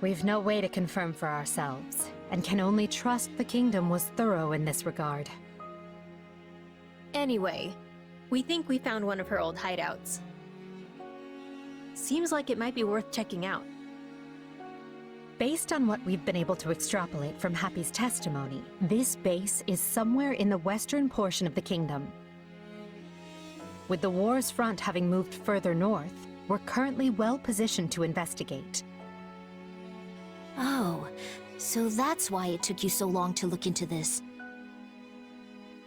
Speaker 10: We've no way to confirm for ourselves, and can only trust the kingdom was thorough in this regard.
Speaker 17: Anyway, we think we found one of her old hideouts. Seems like it might be worth checking out.
Speaker 10: Based on what we've been able to extrapolate from Happy's testimony, this base is somewhere in the western portion of the kingdom. With the war's front having moved further north, we're currently well positioned to investigate.
Speaker 4: Oh, so that's why it took you so long to look into this.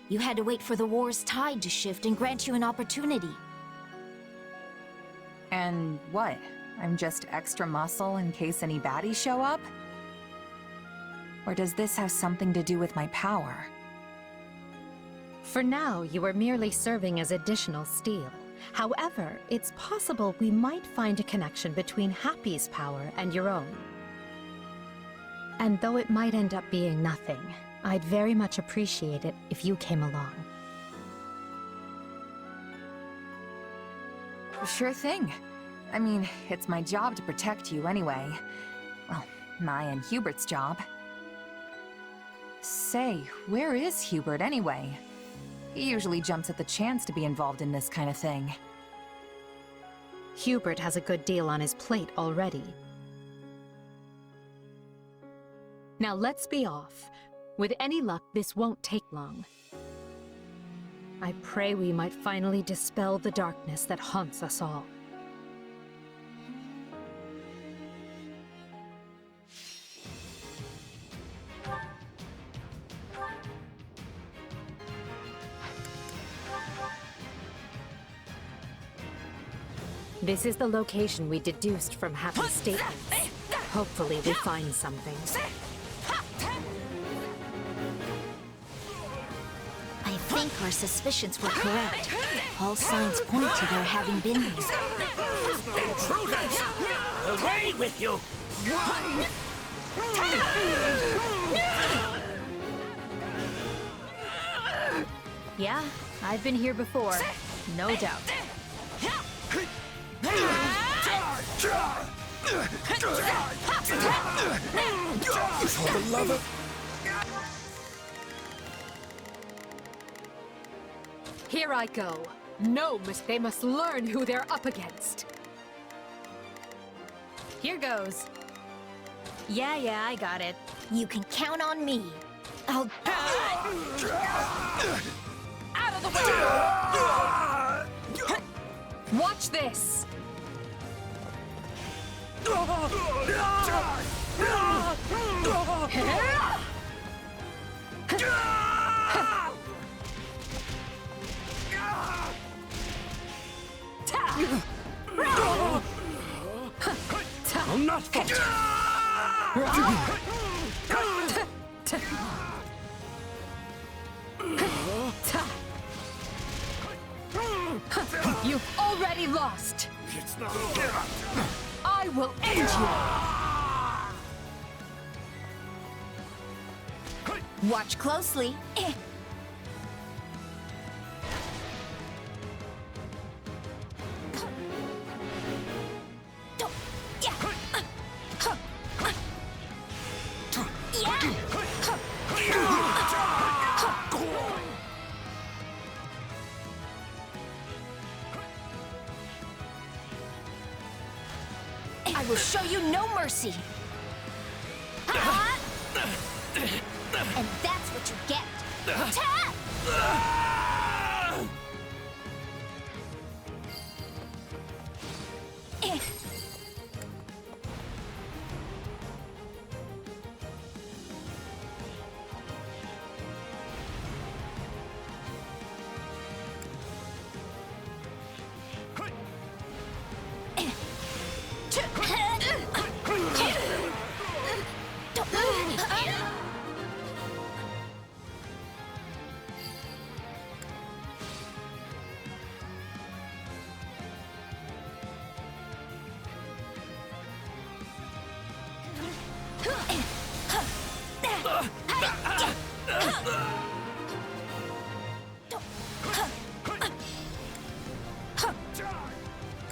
Speaker 4: You had to wait for the war's tide to shift and grant you an opportunity.
Speaker 3: And what? I'm just extra muscle in case any baddies show up? Or does this have something to do with my power?
Speaker 10: For now, you are merely serving as additional steel. However, it's possible we might find a connection between Happy's power and your own. And though it might end up being nothing, I'd very much appreciate it if you came along.
Speaker 3: Sure thing. I mean, it's my job to protect you anyway. Well, my and Hubert's job. Say, where is Hubert anyway? He usually jumps at the chance to be involved in this kind of thing.
Speaker 10: Hubert has a good deal on his plate already. Now let's be off. With any luck, this won't take long. I pray we might finally dispel the darkness that haunts us all. This is the location we deduced from Happy's statements. Hopefully we find something.
Speaker 4: I think our suspicions were correct. All signs point to there having been these.
Speaker 13: Intruders! Away with you!
Speaker 17: Yeah, I've been here before. No doubt.
Speaker 1: For the love of...
Speaker 10: Here I go. No, they must learn who they're up against.
Speaker 17: Here goes. Yeah, I got it.
Speaker 4: You can count on me. I'll...
Speaker 3: Out of the way!
Speaker 10: Watch this!
Speaker 13: I'll not falter!
Speaker 10: You've already lost!
Speaker 13: It's not over!
Speaker 10: I will end you!
Speaker 4: Watch closely. I will show you no mercy. And that's what you get.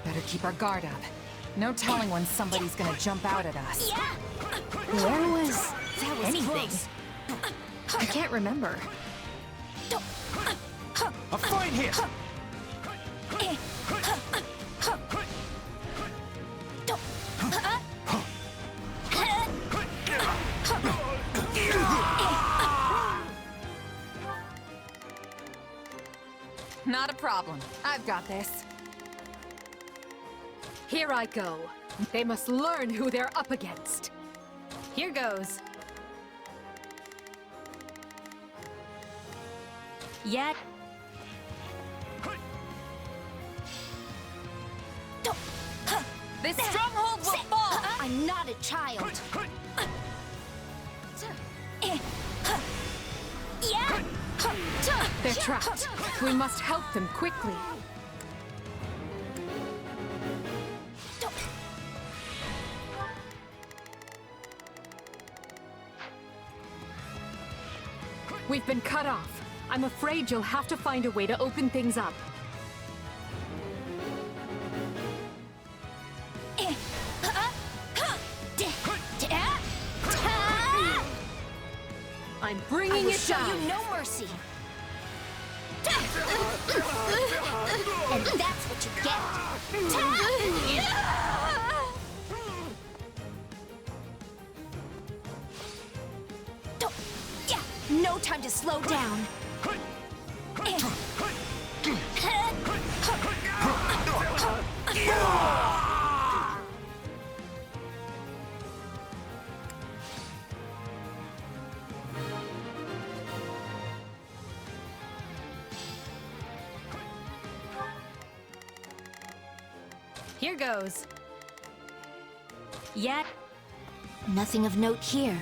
Speaker 3: Better keep our guard up. No telling when somebody's gonna jump out at us.
Speaker 17: Where was anything?
Speaker 3: close.
Speaker 17: I can't remember.
Speaker 14: A fight here!
Speaker 3: Not a problem. I've got this.
Speaker 10: Here I go. They must learn who they're up against.
Speaker 17: Here goes. Yet.
Speaker 3: This stronghold will fall!
Speaker 4: I'm not a child.
Speaker 10: They're trapped. We must help them quickly. We've been cut off. I'm afraid you'll have to find a way to open things up. I'm bringing it
Speaker 4: show
Speaker 10: down.
Speaker 4: you no mercy. And that's what you get. No time to slow down.
Speaker 17: Here goes. Yet.
Speaker 4: Nothing of note here.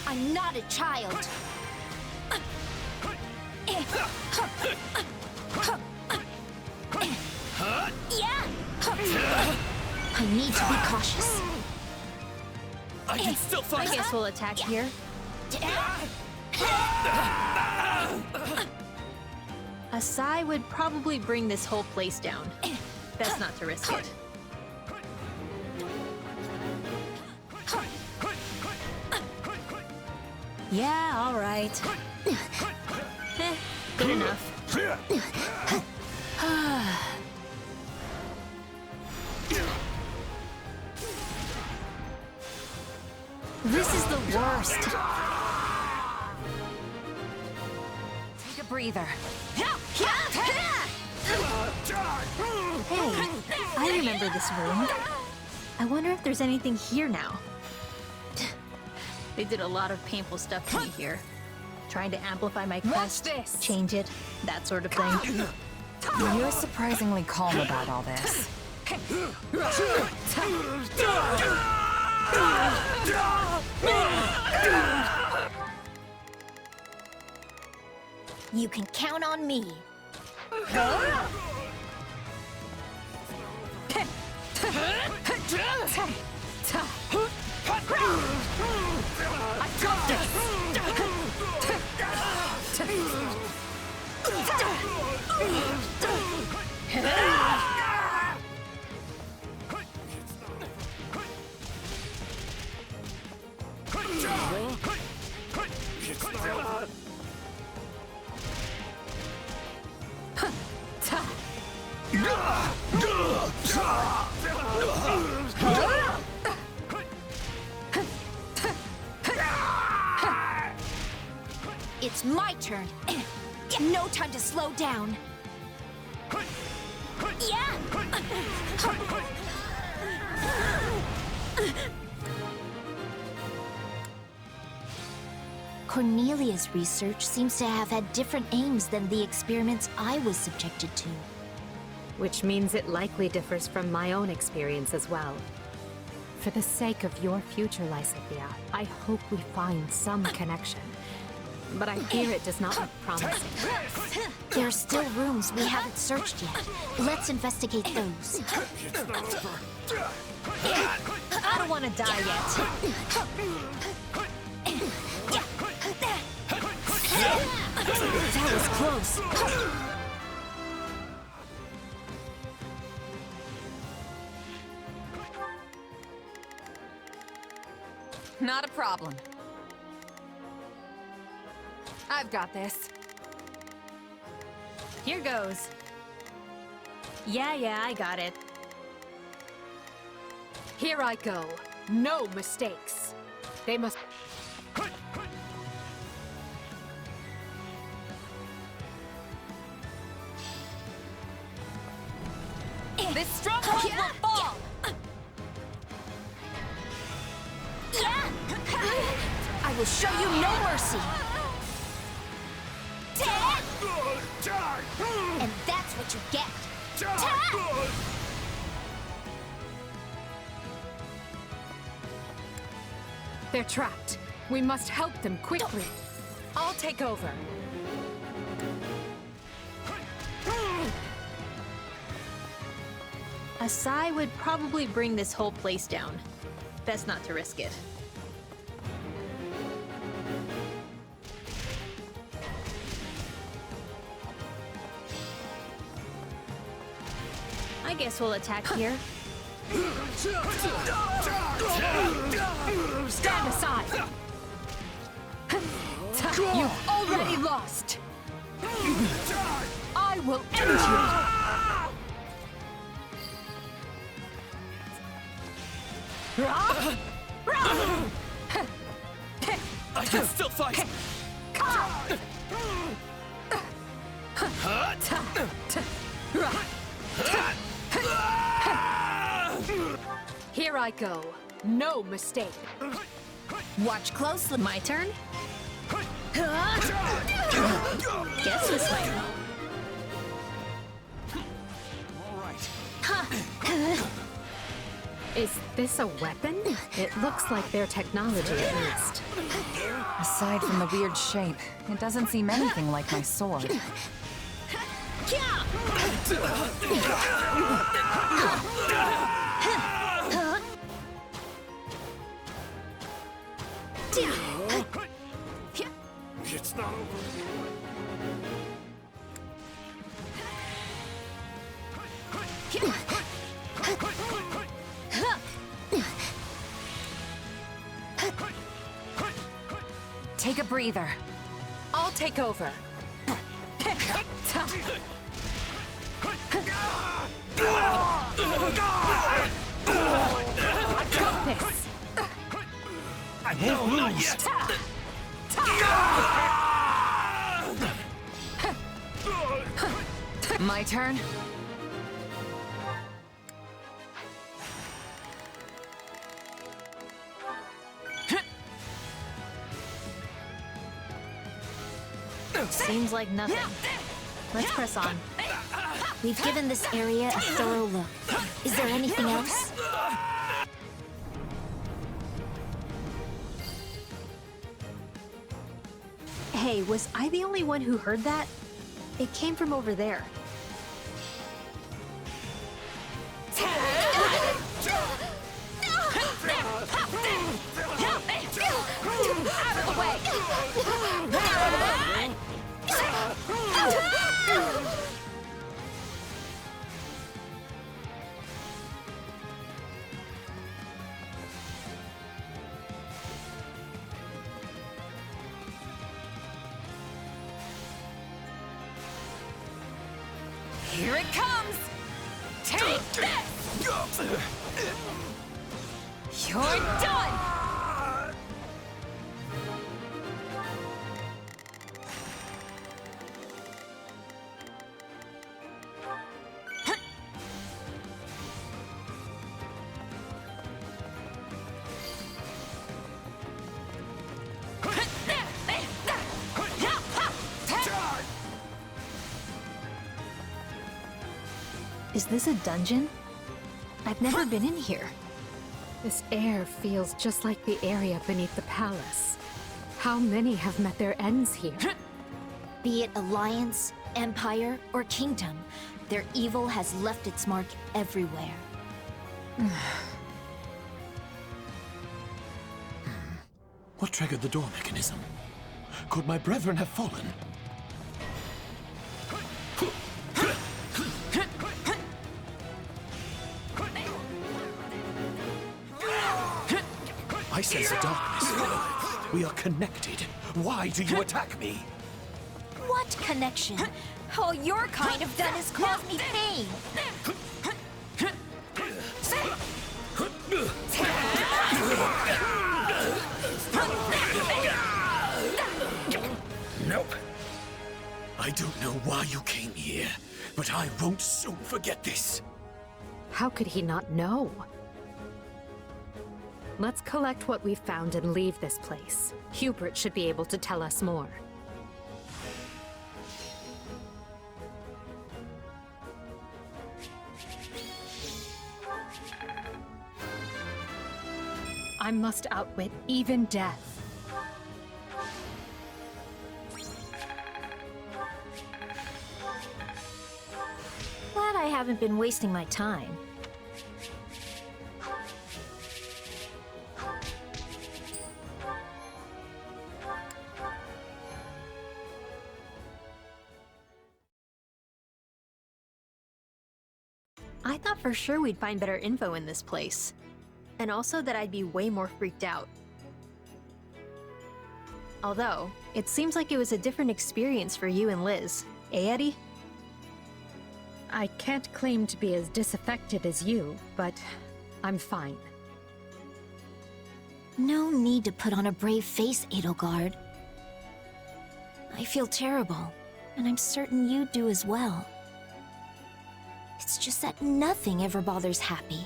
Speaker 4: I'm not a child. I need to be cautious.
Speaker 13: I can still fight.
Speaker 17: I guess we'll attack here. A sigh would probably bring this whole place down. Best not to risk it.
Speaker 4: Yeah, all right.
Speaker 17: Good enough.
Speaker 4: This is the worst.
Speaker 3: Take a breather.
Speaker 17: Hey, I remember this room. I wonder if there's anything here now. They did a lot of painful stuff to me here. Trying to amplify my crest,
Speaker 3: this.
Speaker 17: change it, that sort of thing.
Speaker 3: You're surprisingly calm about all this.
Speaker 4: You can count on me.
Speaker 10: I got this!
Speaker 4: It's my turn. No time to slow down. Yeah! Cornelia's research seems to have had different aims than the experiments I was subjected to.
Speaker 10: Which means it likely differs from my own experience as well. For the sake of your future, Lysithea, I hope we find some connection. But I fear it does not look promising.
Speaker 4: There are still rooms we haven't searched yet. Let's investigate those.
Speaker 17: I don't want to die yet.
Speaker 4: That was close.
Speaker 3: Not a problem. I've got this.
Speaker 17: Here goes. Yeah, I got it.
Speaker 10: Here I go. No mistakes. They must...
Speaker 17: This stronghold will fall!
Speaker 4: Yeah! I will show you no mercy! And that's what you get!
Speaker 10: They're trapped. We must help them quickly. I'll take over.
Speaker 17: A sigh would probably bring this whole place down. Best not to risk it. I guess we'll attack here.
Speaker 10: Stand aside! You've already lost! I will end you!
Speaker 13: I can still fight!
Speaker 10: Here I go. No mistake.
Speaker 17: Watch closely. My turn? Guess this way.
Speaker 13: All right.
Speaker 10: Is this a weapon? It looks like their technology at least.
Speaker 3: Aside from the weird shape, it doesn't seem anything like my sword.
Speaker 6: It's not over.
Speaker 3: Take a breather.
Speaker 10: I'll take over. I got this.
Speaker 13: I won't lose.
Speaker 3: My turn?
Speaker 17: Seems like nothing. Let's press on.
Speaker 4: We've given this area a thorough look. Is there anything else?
Speaker 17: Hey, was I the only one who heard that? It came from over there.
Speaker 10: Out of the way!
Speaker 3: Here it comes! Take this! You're done!
Speaker 17: this a dungeon? I've never been in here.
Speaker 10: This air feels just like the area beneath the palace. How many have met their ends here?
Speaker 4: Be it alliance, empire, or kingdom, their evil has left its mark everywhere.
Speaker 6: What triggered the door mechanism? Could my brethren have fallen? I sense a darkness. We are connected. Why do you attack me?
Speaker 4: What connection? All your kind have done is cause me pain.
Speaker 6: Nope. I don't know why you came here, but I won't soon forget this.
Speaker 10: How could he not know? Let's collect what we've found and leave this place. Hubert should be able to tell us more. I must outwit even death.
Speaker 4: Glad I haven't been wasting my time.
Speaker 17: I thought for sure we'd find better info in this place. And also that I'd be way more freaked out. Although, it seems like it was a different experience for you and Liz. Eh, Eddie?
Speaker 10: I can't claim to be as disaffected as you, but I'm fine.
Speaker 4: No need to put on a brave face, Edelgard. I feel terrible, and I'm certain you do as well. It's just that nothing ever bothers Happy.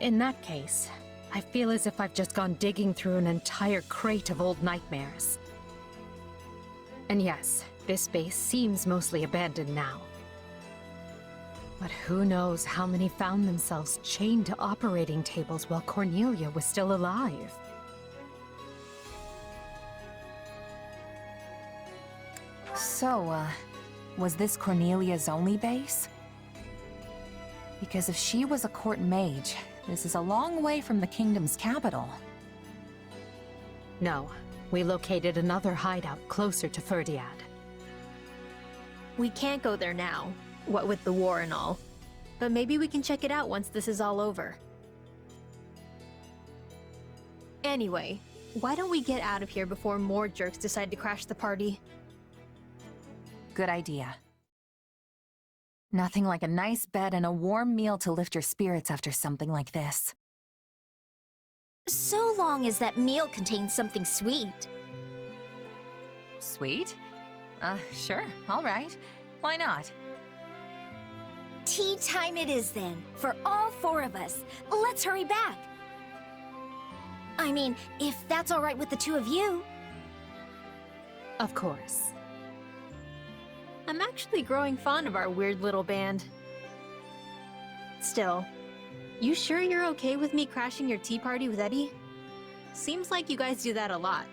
Speaker 10: In that case, I feel as if I've just gone digging through an entire crate of old nightmares. And yes, this base seems mostly abandoned now. But who knows how many found themselves chained to operating tables while Cornelia was still alive?
Speaker 3: So, was this Cornelia's only base? Because if she was a court mage, this is a long way from the kingdom's capital.
Speaker 10: No, we located another hideout closer to Ferdiad.
Speaker 17: We can't go there now, what with the war and all. But maybe we can check it out once this is all over. Anyway, why don't we get out of here before more jerks decide to crash the party?
Speaker 3: Good idea. Nothing like a nice bed and a warm meal to lift your spirits after something like this.
Speaker 4: So long as that meal contains something sweet.
Speaker 3: Sweet? Sure, all right. Why not?
Speaker 4: Tea time it is then, for all four of us. Let's hurry back. I mean, if that's all right with the two of you.
Speaker 10: Of course.
Speaker 17: I'm actually growing fond of our weird little band. Still, you sure you're okay with me crashing your tea party with Eddie? Seems like you guys do that a lot.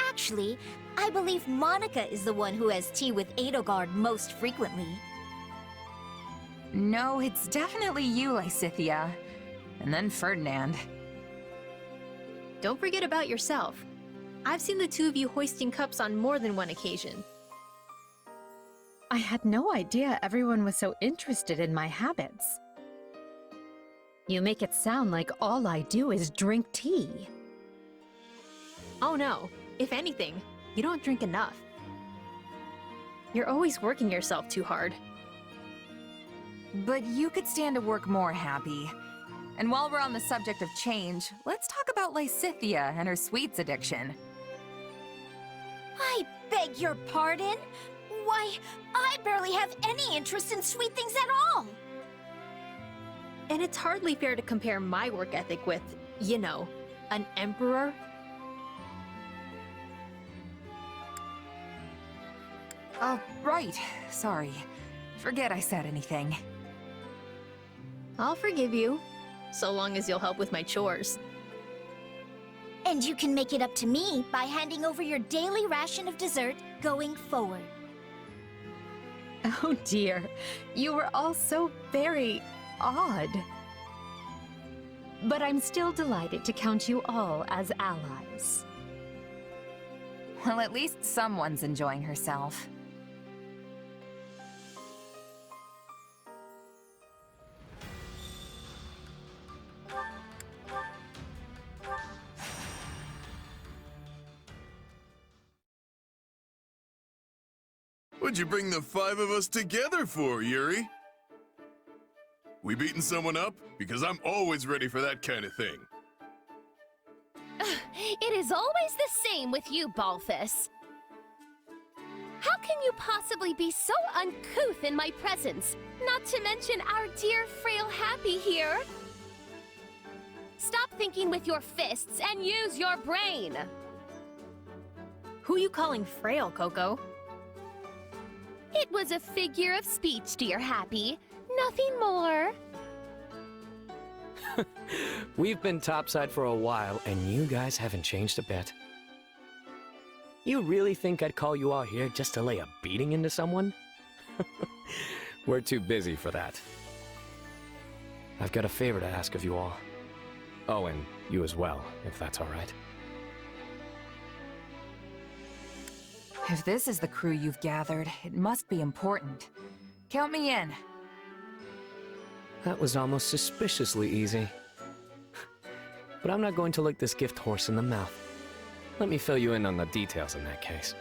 Speaker 4: Actually, I believe Monica is the one who has tea with Edelgard most frequently.
Speaker 3: No, it's definitely you, Lysithea. And then Ferdinand.
Speaker 17: Don't forget about yourself. I've seen the two of you hoisting cups on more than one occasion.
Speaker 10: I had no idea everyone was so interested in my habits. You make it sound like all I do is drink tea.
Speaker 17: Oh no, if anything, you don't drink enough. You're always working yourself too hard.
Speaker 3: But you could stand to work more, Happy. And while we're on the subject of change, let's talk about Lysithea and her sweets addiction.
Speaker 4: I beg your pardon? Why, I barely have any interest in sweet things at all!
Speaker 17: And it's hardly fair to compare my work ethic with, you know, an emperor.
Speaker 3: Right. Sorry. Forget I said anything.
Speaker 17: I'll forgive you, so long as you'll help with my chores.
Speaker 4: And you can make it up to me by handing over your daily ration of dessert going forward.
Speaker 10: Oh dear, you were all so very odd. But I'm still delighted to count you all as allies.
Speaker 3: Well, at least someone's enjoying herself.
Speaker 5: What'd you bring the 5 of us together for, Yuri? We beating someone up? Because I'm always ready for that kind of thing.
Speaker 18: It is always the same with you, Balthus. How can you possibly be so uncouth in my presence? Not to mention our dear frail Happy here. Stop thinking with your fists and use your brain.
Speaker 17: Who you calling frail, Coco?
Speaker 18: It was a figure of speech, dear Happy. Nothing more.
Speaker 15: We've been topside for a while, and you guys haven't changed a bit. You really think I'd call you all here just to lay a beating into someone? We're too busy for that. I've got a favor to ask of you all. Oh, and you as well, if that's all right.
Speaker 3: If this is the crew you've gathered, it must be important. Count me in.
Speaker 15: That was almost suspiciously easy. But I'm not going to look this gift horse in the mouth. Let me fill you in on the details in that case.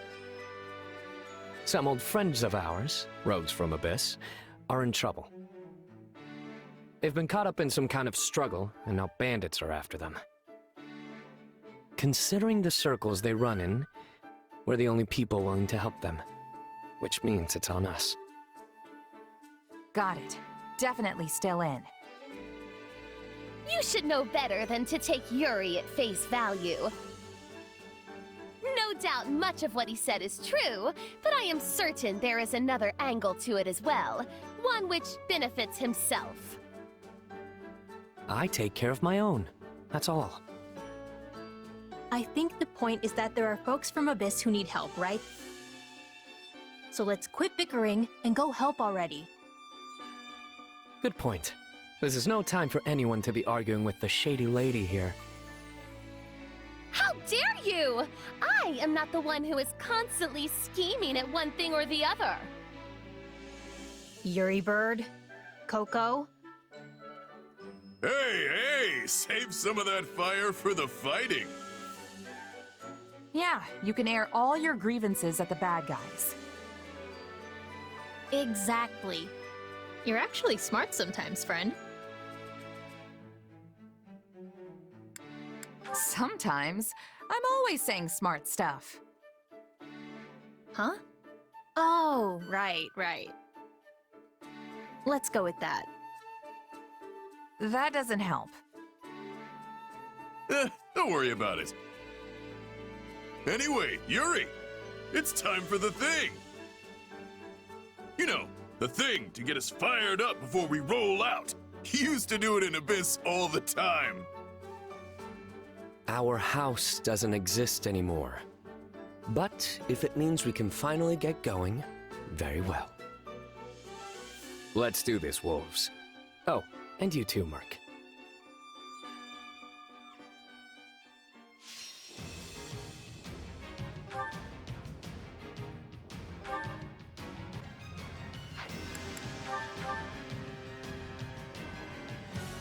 Speaker 15: Some old friends of ours, rogues from Abyss, are in trouble. They've been caught up in some kind of struggle, and now bandits are after them. Considering the circles they run in, we're the only people willing to help them, which means it's on us.
Speaker 3: Got it. Definitely still in.
Speaker 18: You should know better than to take Yuri at face value. No doubt much of what he said is true, but I am certain there is another angle to it as well, one which benefits himself.
Speaker 15: I take care of my own, that's all.
Speaker 17: I think the point is that there are folks from Abyss who need help, right? So let's quit bickering and go help already.
Speaker 15: Good point. This is no time for anyone to be arguing with the shady lady here.
Speaker 18: How dare you! I am not the one who is constantly scheming at one thing or the other.
Speaker 17: Yuri Bird? Coco?
Speaker 5: Hey, save some of that fire for the fighting.
Speaker 3: Yeah, you can air all your grievances at the bad guys.
Speaker 17: Exactly.
Speaker 10: You're actually smart sometimes, friend.
Speaker 3: Sometimes. I'm always saying smart stuff.
Speaker 17: Huh? Oh, right. Let's go with that.
Speaker 3: That doesn't help.
Speaker 5: Don't worry about it. Anyway, Yuri, it's time for the thing. You know, the thing to get us fired up before we roll out. He used to do it in Abyss all the time.
Speaker 15: Our house doesn't exist anymore. But if it means we can finally get going, very well. Let's do this, wolves. Oh, and you too, Merc.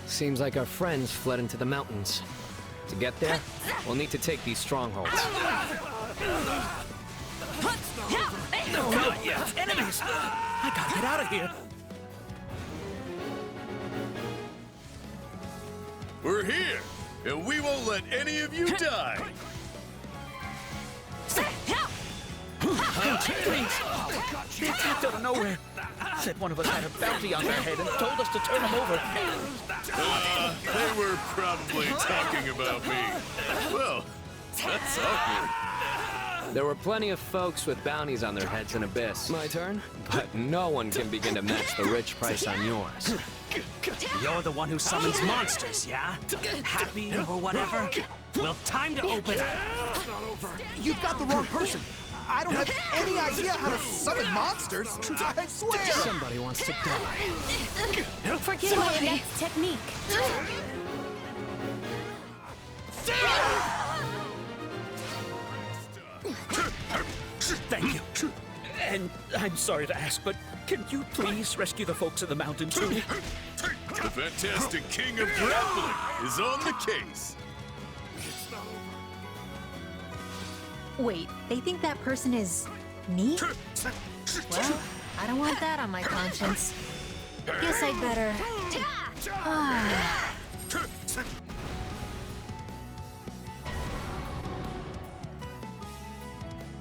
Speaker 15: Seems like our friends fled into the mountains. To get there, we'll need to take these strongholds.
Speaker 6: No, not yet! Enemies! I gotta get out of here!
Speaker 5: We're here, and we won't let any of you die!
Speaker 6: Please! They attacked out of nowhere! Said one of us had a bounty on their head and told us to turn them over.
Speaker 5: They were probably talking about me. Well, that's awkward.
Speaker 15: There were plenty of folks with bounties on their heads in Abyss. My turn? But no one can begin to match the rich price on yours.
Speaker 19: You're the one who summons monsters, yeah? Happy or whatever? Well, time to open up.
Speaker 20: You've got the wrong person. I don't have any idea how to summon monsters. I swear.
Speaker 15: Somebody wants to die.
Speaker 18: Forget my next technique.
Speaker 6: Thank you. And I'm sorry to ask, but can you please rescue the folks in the mountain too?
Speaker 5: The fantastic king of grappling is on the case.
Speaker 17: Wait, they think that person is me? Well, I don't want that on my conscience. Guess I'd better...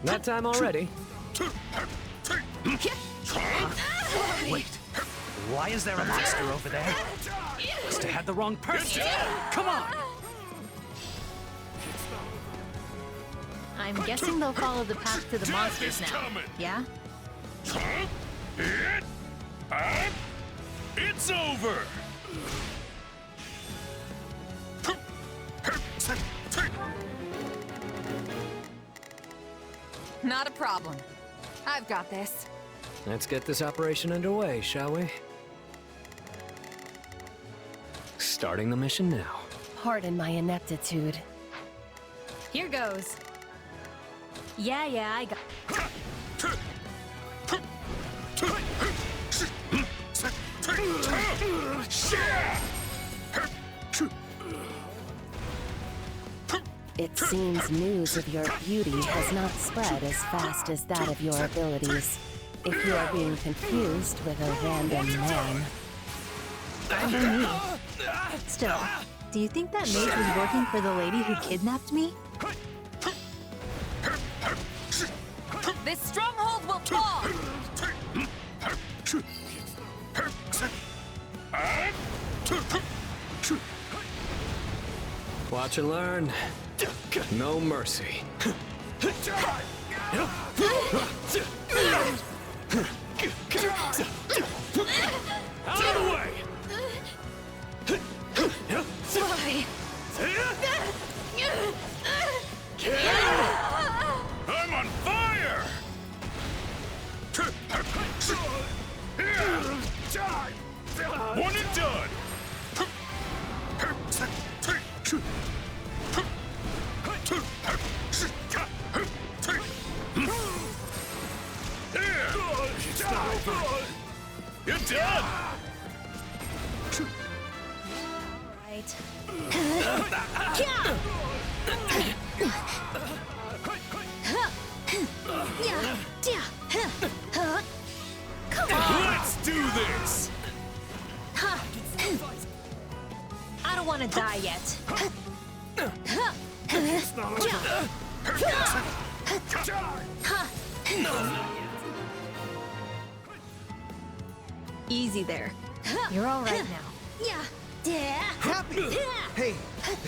Speaker 15: That time already.
Speaker 19: Wait, why is there a monster over there? Must have had the wrong person. Come on!
Speaker 17: I'm guessing they'll follow the path to the monsters now. Yeah?
Speaker 5: It's over!
Speaker 3: Not a problem. I've got this.
Speaker 15: Let's get this operation underway, shall we? Starting the mission now.
Speaker 18: Pardon my ineptitude.
Speaker 17: Here goes. Yeah, I got...
Speaker 18: It seems news of your beauty has not spread as fast as that of your abilities. If you are being confused with a random man.
Speaker 17: Fine by me. Still, do you think that mage was working for the lady who kidnapped me?
Speaker 3: This stronghold will fall!
Speaker 15: Watch and learn. No mercy.
Speaker 6: Out of the way!
Speaker 18: Why?
Speaker 5: I'm on fire! One and done! You're done!
Speaker 18: Right. Come on!
Speaker 5: Let's do this!
Speaker 17: I don't want to die yet. Easy there. You're all right now.
Speaker 20: Happy! Hey,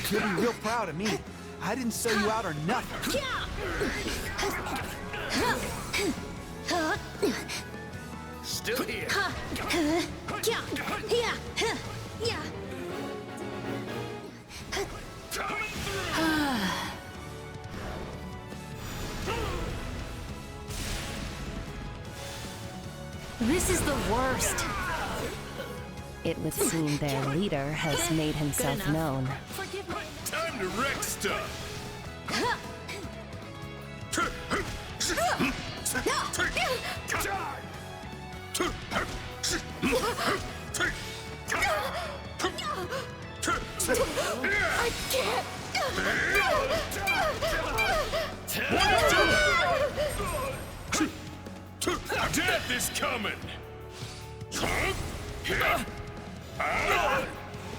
Speaker 20: you'll be real proud of me. I didn't sell you out or nothing.
Speaker 6: Still here.
Speaker 17: This is the worst.
Speaker 18: It would seem their leader has made himself known.
Speaker 5: Time to wreck stuff!
Speaker 18: I can't!
Speaker 5: Death is coming!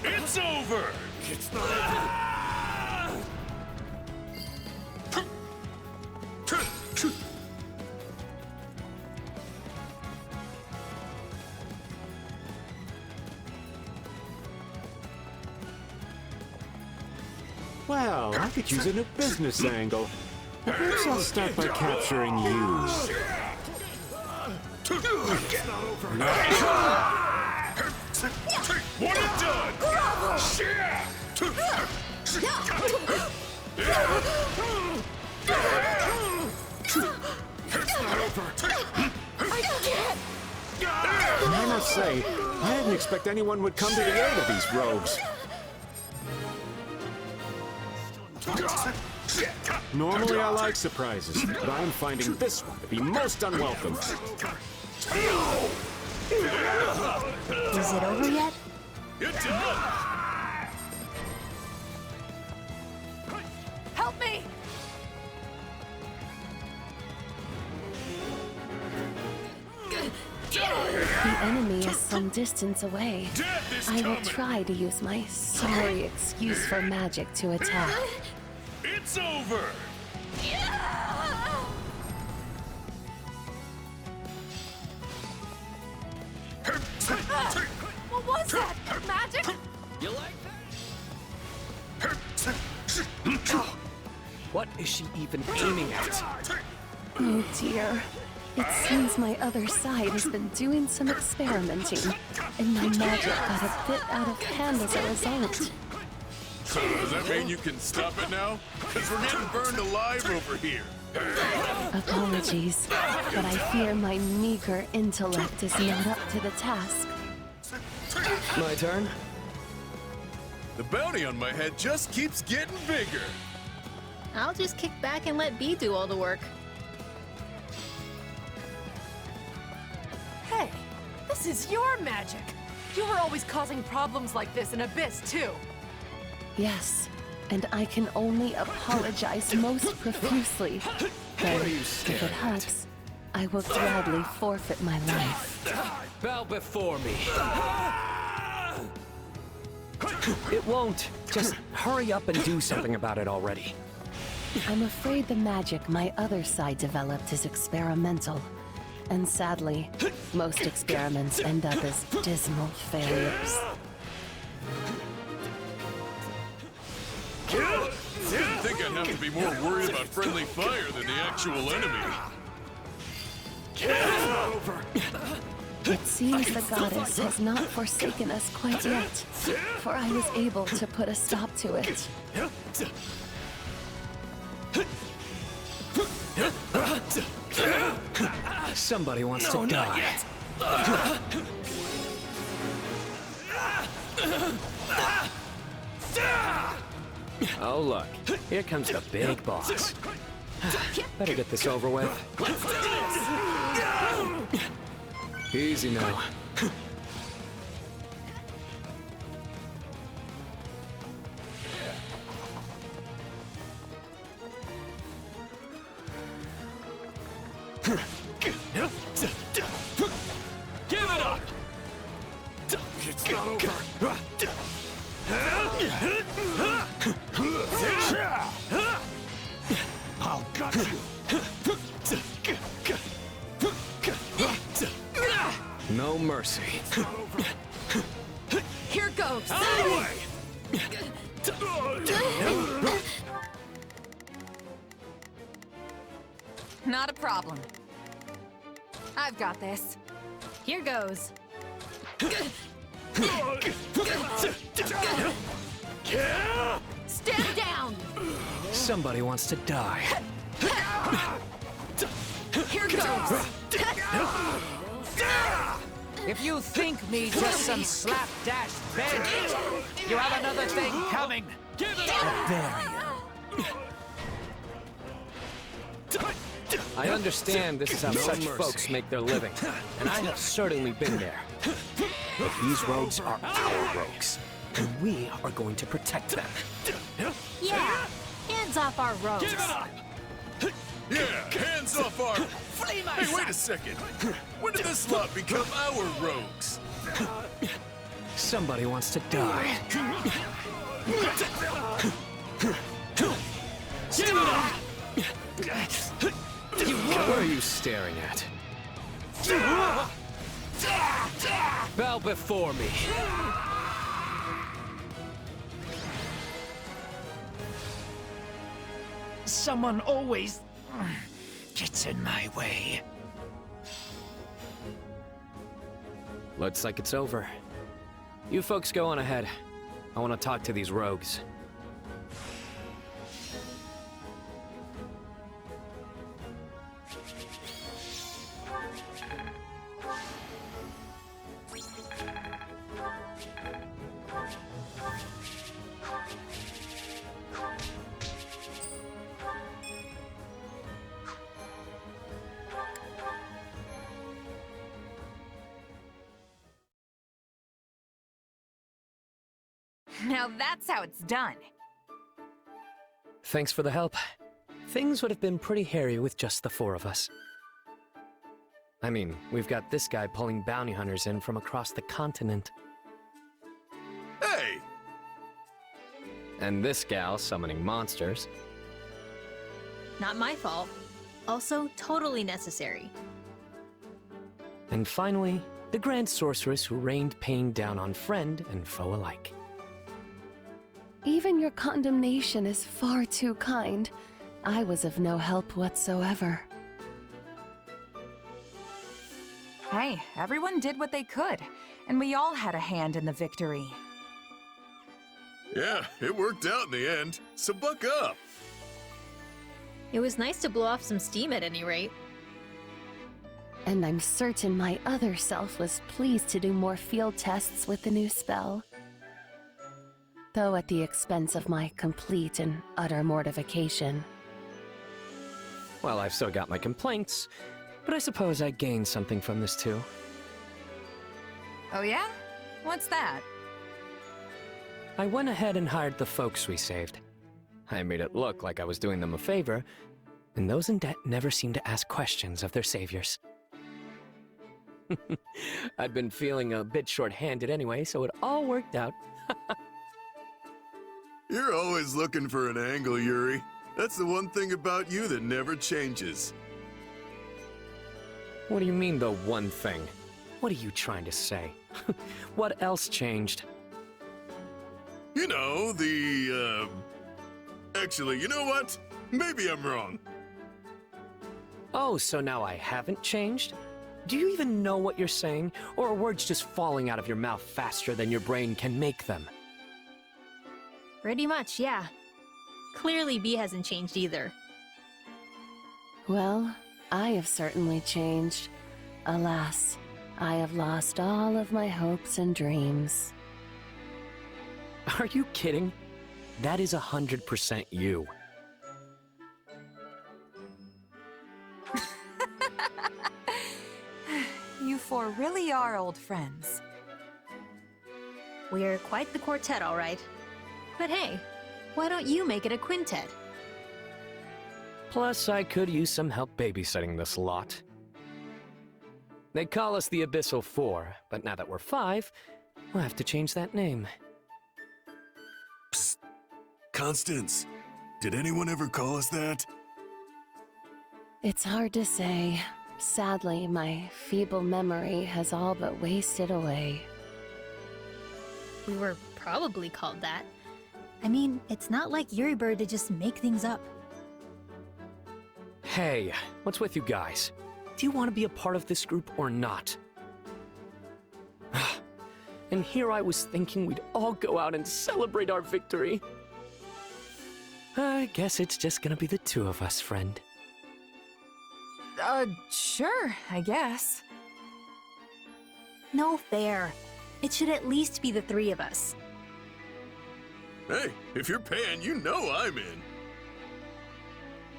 Speaker 5: It's over! It's not
Speaker 16: Well, I could use a new business angle. Perhaps I'll start by capturing you.
Speaker 5: One and done!
Speaker 16: I must say, I didn't expect anyone would come to the aid of these rogues. Normally I like surprises, but I'm finding this one to be most unwelcome.
Speaker 4: Is it over yet?
Speaker 5: It's done!
Speaker 3: Help me!
Speaker 18: The enemy is some distance away.
Speaker 5: Death is
Speaker 18: I will
Speaker 5: coming.
Speaker 18: try to use my sorry excuse for magic to attack.
Speaker 5: It's over!
Speaker 3: What was that? Magic?
Speaker 2: You like that? What is she even aiming at?
Speaker 18: Oh dear. It seems my other side has been doing some experimenting, and my magic got a bit out of hand as a result.
Speaker 5: So does that mean you can stop it now? Because we're getting burned alive over here.
Speaker 18: Apologies, but I fear my meager intellect is not up to the task.
Speaker 15: My turn?
Speaker 5: The bounty on my head just keeps getting bigger.
Speaker 17: I'll just kick back and let B do all the work.
Speaker 3: Hey, this is your magic. You were always causing problems like this in Abyss, too.
Speaker 18: Yes, and I can only apologize most profusely. But if it helps, I will gladly forfeit my life.
Speaker 2: Bow before me.
Speaker 15: It won't. Just hurry up and do something about it already.
Speaker 18: I'm afraid the magic my other side developed is experimental. And sadly, most experiments end up as dismal failures.
Speaker 5: Didn't think I'd have to be more worried about friendly fire than the actual enemy.
Speaker 18: It seems the goddess has not forsaken us quite yet, for I was able to put a stop to it.
Speaker 15: Somebody wants to die. Oh, look. Here comes the big boss. Better get this over with. Easy now.
Speaker 2: Give it up!
Speaker 5: It's not over.
Speaker 6: I'll gut you.
Speaker 15: No mercy.
Speaker 3: Here goes. Not a problem. I've got this. Here goes. Stand down!
Speaker 15: Somebody wants to die.
Speaker 3: Here goes!
Speaker 13: If you think me just some slapdash bench, you have another thing coming.
Speaker 2: Give it
Speaker 13: A
Speaker 2: up!
Speaker 13: barrier.
Speaker 15: I understand this is how such folks make their living, and I have certainly been there. But these rogues are our rogues, and we are going to protect them.
Speaker 17: Yeah, hands off our robes.
Speaker 2: Give it up!
Speaker 5: Yeah, hands off our... Hey, wait a second. When did this lot become our rogues?
Speaker 15: Somebody wants to die.
Speaker 2: Give it up!
Speaker 15: What are you staring at?
Speaker 2: Bow before me.
Speaker 19: someone always gets in my way.
Speaker 15: Looks like it's over. You folks go on ahead. I want to talk to these rogues.
Speaker 3: Now that's how it's done.
Speaker 15: Thanks for the help. Things would have been pretty hairy with just the four of us. I mean, we've got this guy pulling bounty hunters in from across the continent.
Speaker 5: Hey!
Speaker 15: And this gal summoning monsters.
Speaker 17: Not my fault. Also, totally necessary.
Speaker 15: And finally, the Grand Sorceress who rained pain down on friend and foe alike.
Speaker 21: Even your condemnation is far too kind. I was of no help whatsoever.
Speaker 3: Hey, everyone did what they could, and we all had a hand in the victory.
Speaker 5: Yeah, it worked out in the end, so buck up!
Speaker 17: It was nice to blow off some steam at any rate.
Speaker 21: And I'm certain my other self was pleased to do more field tests with the new spell. Though at the expense of my complete and utter mortification.
Speaker 15: Well, I've still got my complaints, but I suppose I gained something from this too.
Speaker 3: Oh yeah? What's that?
Speaker 15: I went ahead and hired the folks we saved. I made it look like I was doing them a favor, and those in debt never seem to ask questions of their saviors. I'd been feeling a bit short-handed anyway, so it all worked out.
Speaker 5: You're always looking for an angle, Yuri. That's the one thing about you that never changes.
Speaker 15: What do you mean, the one thing? What are you trying to say? What else changed?
Speaker 5: You know, Actually, you know what? Maybe I'm wrong.
Speaker 15: Oh, so now I haven't changed? Do you even know what you're saying? Or are words just falling out of your mouth faster than your brain can make them?
Speaker 17: Pretty much, yeah. Clearly, B hasn't changed either.
Speaker 21: Well, I have certainly changed. Alas, I have lost all of my hopes and dreams.
Speaker 15: Are you kidding? That is 100% you.
Speaker 3: You four really are old friends.
Speaker 17: We're quite the quartet, all right. But hey, why don't you make it a quintet?
Speaker 15: Plus, I could use some help babysitting this lot. They call us the Abyssal Four, but now that we're 5, we'll have to change that name.
Speaker 5: Psst. Constance, did anyone ever call us that?
Speaker 21: It's hard to say. Sadly, my feeble memory has all but wasted away.
Speaker 17: We were probably called that. I mean, it's not like Yuribird to just make things up.
Speaker 15: Hey, what's with you guys? Do you want to be a part of this group or not? And here I was thinking we'd all go out and celebrate our victory. I guess it's just gonna be the two of us, friend.
Speaker 3: Sure, I guess.
Speaker 17: No fair. It should at least be the 3 of us.
Speaker 5: Hey, if you're paying, you know I'm in.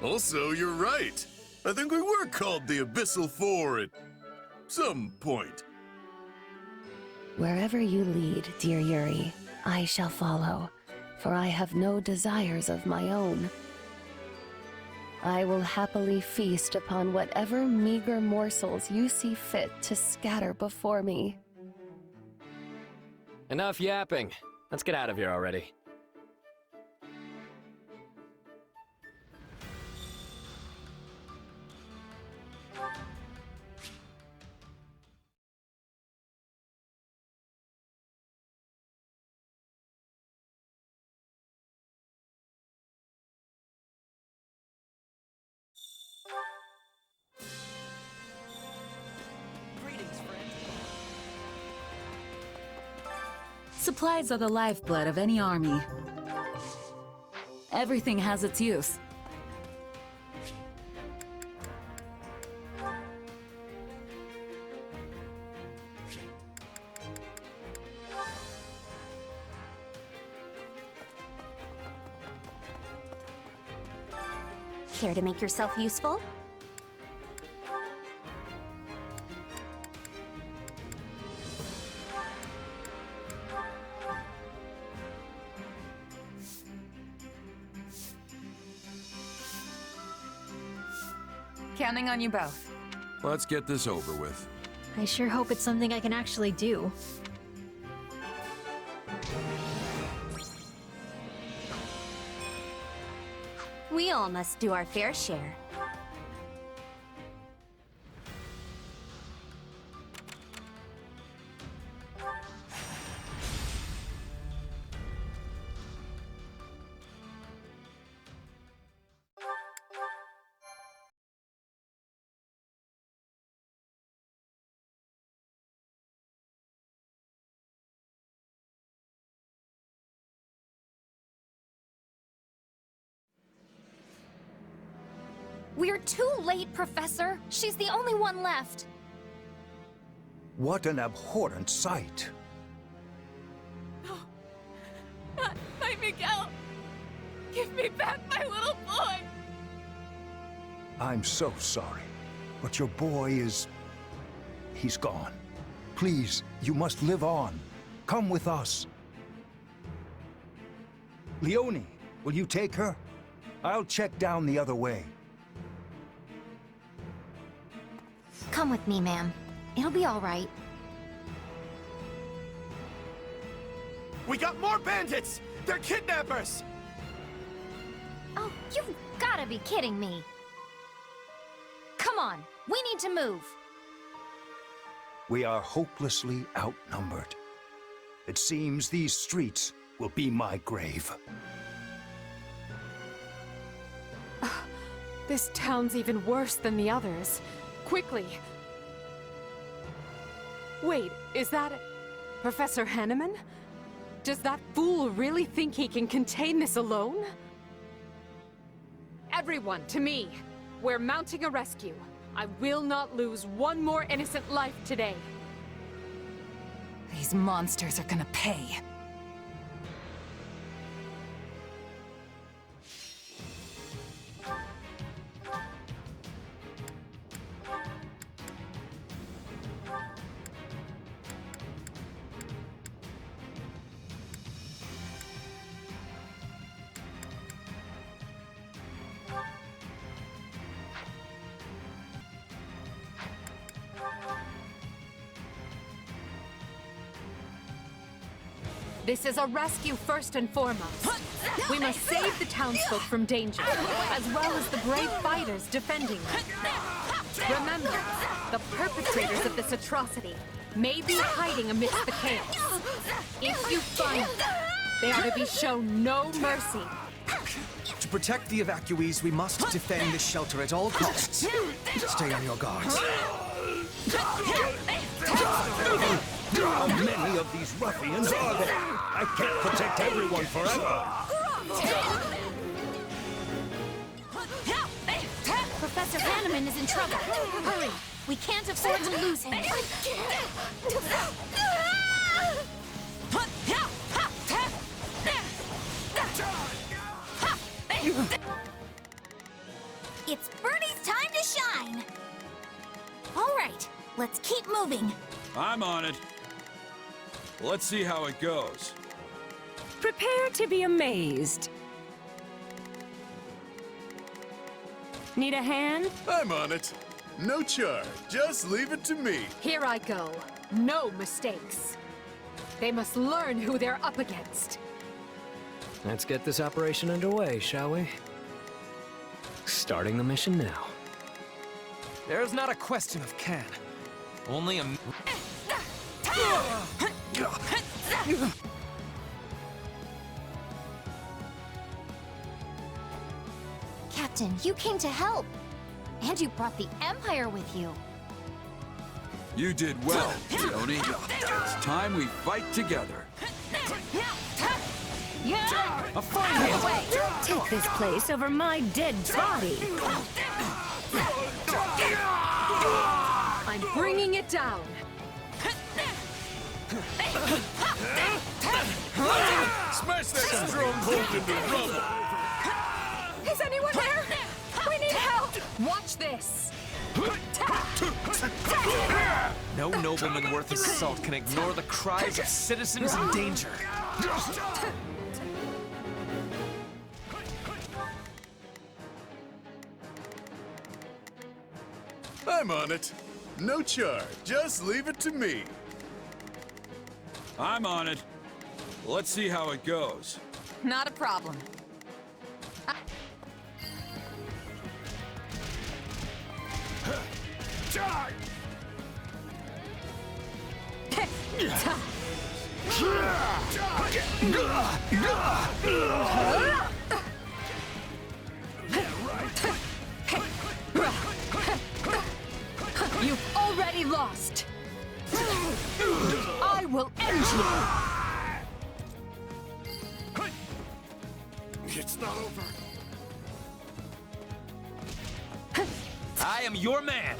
Speaker 5: Also, you're right. I think we were called the Abyssal Four at some point.
Speaker 21: Wherever you lead, dear Yuri, I shall follow, for I have no desires of my own. I will happily feast upon whatever meager morsels you see fit to scatter before me.
Speaker 15: Enough yapping. Let's get out of here already.
Speaker 19: Greetings, friend.
Speaker 8: Supplies are the lifeblood of any army. Everything has its use.
Speaker 7: Care to make yourself useful?
Speaker 3: Counting on you both.
Speaker 1: Let's get this over with.
Speaker 17: I sure hope it's something I can actually do.
Speaker 7: We all must do our fair share. We're too late, Professor. She's the only one left.
Speaker 12: What an abhorrent sight.
Speaker 18: Not my Miguel! Give me back my little boy!
Speaker 12: I'm so sorry, but your boy is... he's gone. Please, you must live on. Come with us. Leone, will you take her? I'll check down the other way.
Speaker 7: Come with me, ma'am. It'll be all right.
Speaker 20: We got more bandits! They're kidnappers!
Speaker 7: Oh, you've gotta be kidding me. Come on, we need to move.
Speaker 12: We are hopelessly outnumbered. It seems these streets will be my grave.
Speaker 10: This town's even worse than the others. Quickly! Wait, is that... Professor Hanneman? Does that fool really think he can contain this alone? Everyone, to me! We're mounting a rescue. I will not lose one more innocent life today.
Speaker 3: These monsters are gonna pay.
Speaker 10: This is a rescue first and foremost. We must save the townsfolk from danger, as well as the brave fighters defending them. Remember, the perpetrators of this atrocity may be hiding amidst the chaos. If you find them, they are to be shown no mercy.
Speaker 11: To protect the evacuees, we must defend this shelter at all costs. Stay on your guards.
Speaker 6: How many of these ruffians are there? I can't protect everyone forever.
Speaker 7: Professor Hanneman is in trouble. Hurry! We can't afford to lose him. It's Bernie's time to shine! All right, let's keep moving.
Speaker 1: I'm on it. Let's see how it goes.
Speaker 8: Prepare to be amazed. Need a hand?
Speaker 5: I'm on it. No charge. Just leave it to me.
Speaker 10: Here I go. No mistakes. They must learn who they're up against.
Speaker 15: Let's get this operation underway, shall we? Starting the mission now.
Speaker 9: There's not a question of can. Only a...
Speaker 7: Captain, you came to help. And you brought the Empire with you.
Speaker 1: You did well, Leone. It's time we fight together.
Speaker 7: A
Speaker 21: fight! Don't take this place over my dead body.
Speaker 10: I'm bringing it down.
Speaker 1: Smash that stronghold into rubble!
Speaker 10: Is anyone there? We need help! Watch this!
Speaker 9: No nobleman worth his salt can ignore the cries of citizens in danger.
Speaker 5: I'm on it. No charge. Just leave it to me.
Speaker 1: I'm on it. Let's see how it goes.
Speaker 3: Not a problem.
Speaker 10: You've already lost. I will end you.
Speaker 1: It's not over.
Speaker 9: I am your man.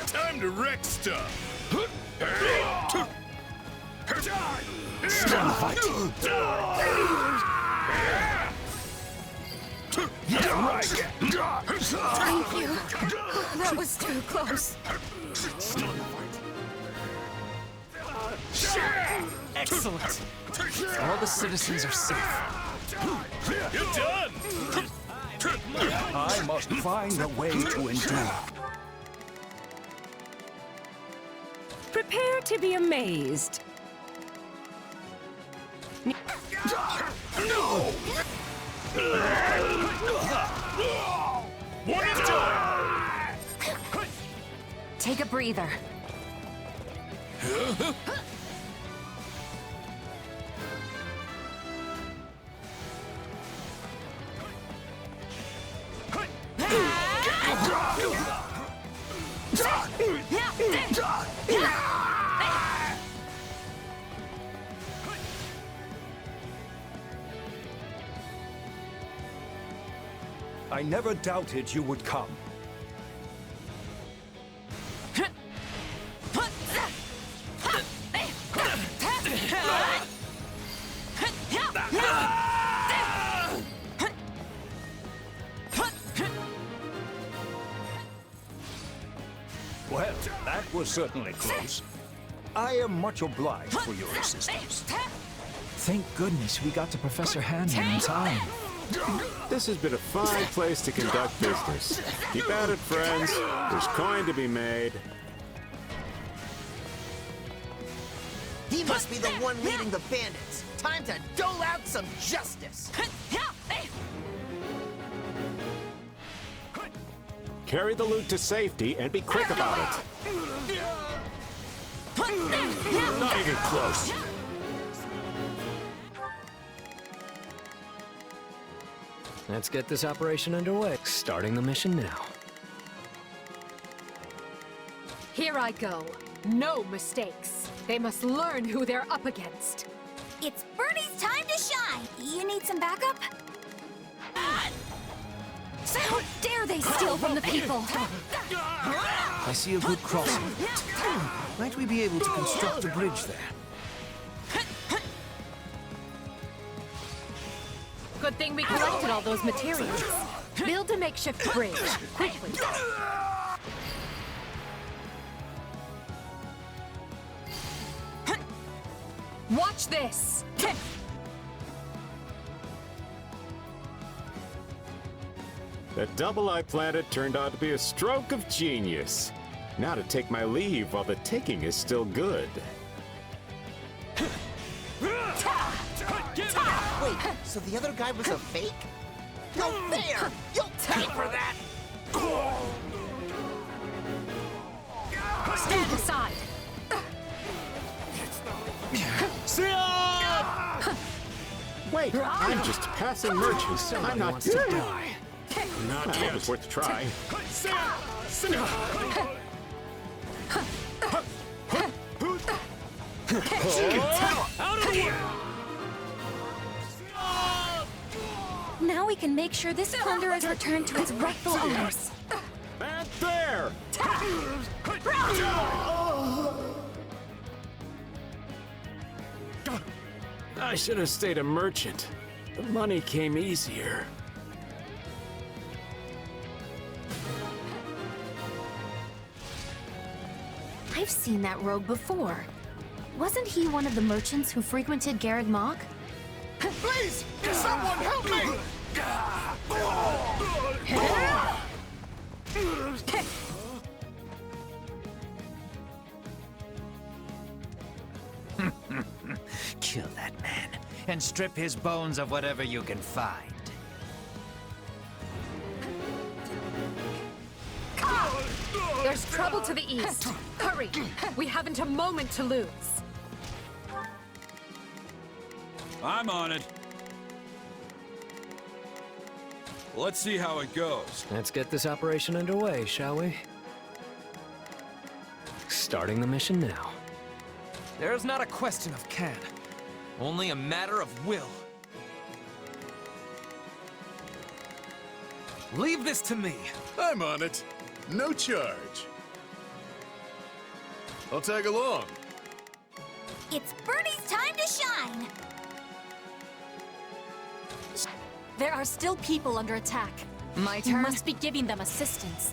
Speaker 5: Time to wreck stuff.
Speaker 1: Stop fight.
Speaker 5: Yeah, right.
Speaker 3: Thank you. That was too close.
Speaker 9: Excellent. All the citizens are safe.
Speaker 5: You're done.
Speaker 12: I must find a way to endure.
Speaker 21: Prepare to be amazed.
Speaker 5: No! What is doing?
Speaker 3: Take a breather.
Speaker 12: I never doubted you would come. Well, that was certainly close. I am much obliged for your assistance.
Speaker 11: Thank goodness we got to Professor Hanley in time.
Speaker 16: This has been a fine place to conduct business. Keep at it, friends. There's coin to be made.
Speaker 14: He must be the one leading the bandits. Time to dole out some justice.
Speaker 16: Carry the loot to safety and be quick about it. Not even close.
Speaker 15: Let's get this operation underway. Starting the mission now.
Speaker 10: Here I go. No mistakes. They must learn who they're up against.
Speaker 7: It's Bernie's time to shine. You need some backup? How dare they steal from the people?
Speaker 11: I see a good crossing. Might we be able to construct a bridge there?
Speaker 10: Good thing we collected all those materials. Build a makeshift bridge, quickly. Watch this!
Speaker 16: That double I planted turned out to be a stroke of genius. Now to take my leave while the ticking is still good.
Speaker 14: Wait, so the other guy was a fake? No fair! You'll pay for that!
Speaker 10: Stand aside!
Speaker 16: Wait, I'm just passing merchants. I'm not
Speaker 15: wants to die.
Speaker 16: Not yet. It was worth a try.
Speaker 15: Out of the way!
Speaker 3: Now we can make sure this plunder is returned to its rightful owners.
Speaker 16: Back there!
Speaker 15: I should have stayed a merchant. The money came easier.
Speaker 7: I've seen that rogue before. Wasn't he one of the merchants who frequented Garreg Mach?
Speaker 20: Please! Someone help me!
Speaker 13: Kill that man, and strip his bones of whatever you can find.
Speaker 10: There's trouble to the east. Hurry! We haven't a moment to lose.
Speaker 1: I'm on it. Let's see how it goes.
Speaker 15: Let's get this operation underway, shall we? Starting the mission now.
Speaker 9: There's not a question of can, only a matter of will. Leave this to me.
Speaker 5: I'm on it. No charge. I'll tag along.
Speaker 7: It's Bernie's time to shine!
Speaker 3: There are still people under attack. My turn. You must be giving them assistance.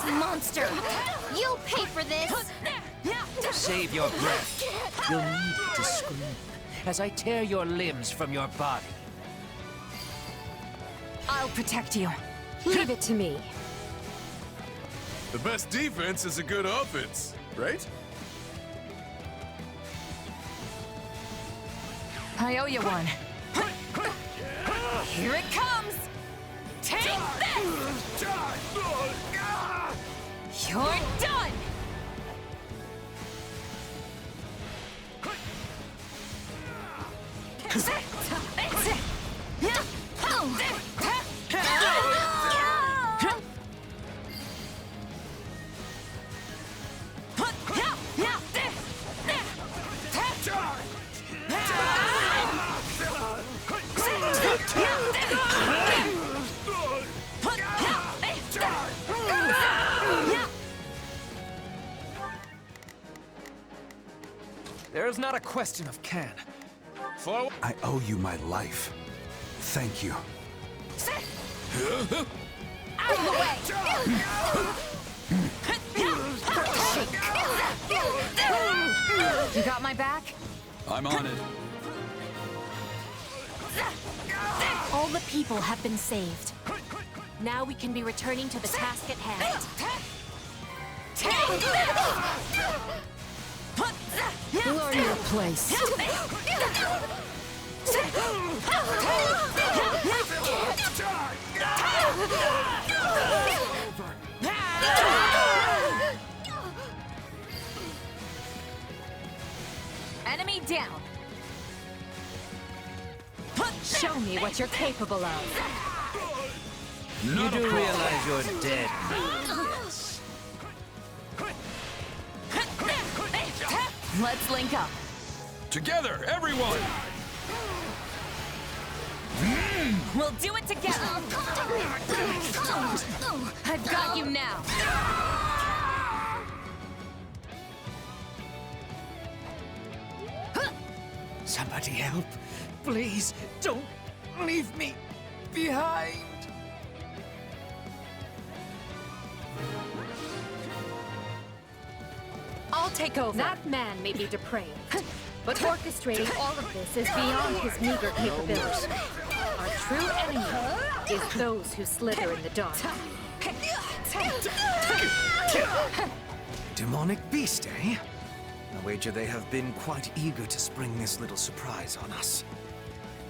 Speaker 7: Monster! You'll pay for this!
Speaker 13: Save your breath. You'll need it to scream as I tear your limbs from your body.
Speaker 3: I'll protect you.
Speaker 10: Leave it to me.
Speaker 5: The best defense is a good offense, right?
Speaker 3: I owe you one. Here it comes! Take this! You're done!
Speaker 9: There's not a question of can.
Speaker 1: I owe you my life. Thank you.
Speaker 3: Out of the way! You got my back?
Speaker 1: I'm on it.
Speaker 3: All the people have been saved. Now we can be returning to the task at hand. Learn your place. Enemy down. Show me what you're capable of.
Speaker 13: You do realize you're dead.
Speaker 3: Let's link up.
Speaker 1: Together, everyone!
Speaker 3: We'll do it together. I've got you now.
Speaker 13: Somebody help. Please, don't leave me behind.
Speaker 10: I'll take over. That man may be depraved, but orchestrating all of this is beyond his meager capability. Our true enemy is those who slither in the dark.
Speaker 11: Demonic beast, eh? I wager they have been quite eager to spring this little surprise on us.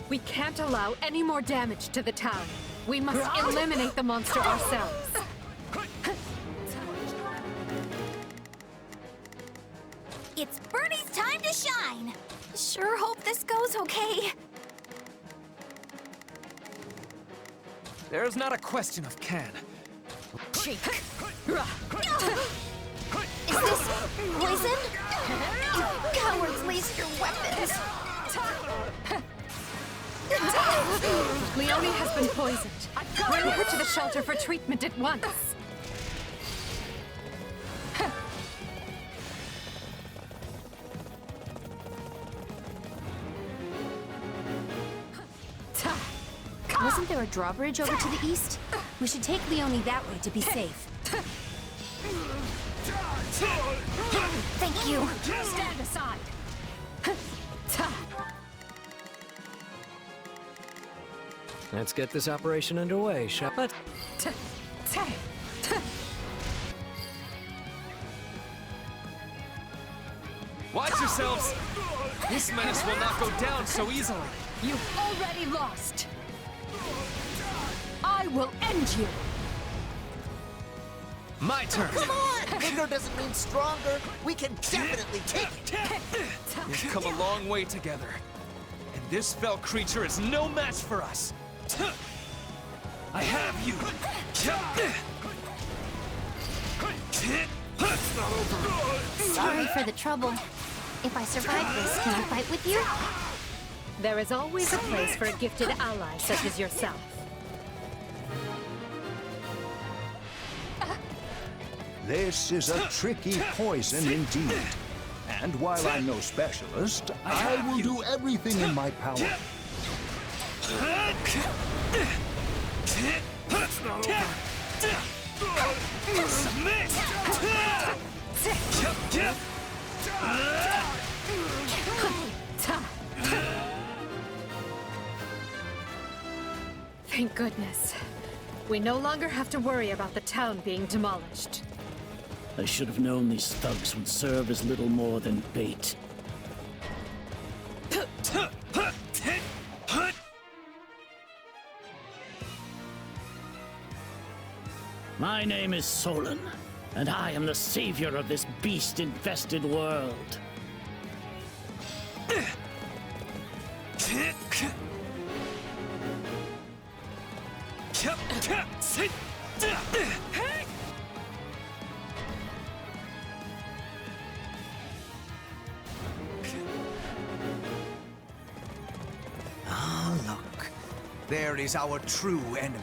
Speaker 10: We can't allow any more damage to the town. We must eliminate the monster ourselves.
Speaker 7: It's Bernie's time to shine! Sure hope this goes okay.
Speaker 9: There's not a question of can.
Speaker 7: Is this poison? You cowards waste your weapons!
Speaker 10: Leonie has been poisoned. Bring her to the shelter for treatment at once.
Speaker 7: Wasn't there a drawbridge over to the east? We should take Leonie that way to be safe. Thank you.
Speaker 10: Stand aside.
Speaker 15: Let's get this operation underway, shall we?
Speaker 9: Watch yourselves! This menace will not go down so easily.
Speaker 10: You've already lost. I will end you.
Speaker 9: My turn.
Speaker 14: Come on! Bigger doesn't mean stronger. We can definitely take it.
Speaker 9: We've come a long way together. And this fell creature is no match for us. I have you.
Speaker 7: Sorry for the trouble. If I survive this, can I fight with you?
Speaker 10: There is always a place for a gifted ally such as yourself.
Speaker 12: This is a tricky poison indeed. And while I'm no specialist, I will do everything in my power.
Speaker 6: That's not over. Submit!
Speaker 10: Thank goodness. We no longer have to worry about the town being demolished.
Speaker 4: I should have known these thugs would serve as little more than bait. My name is Solon, and I am the savior of this beast-infested world.
Speaker 11: Ah, look. There is our true enemy.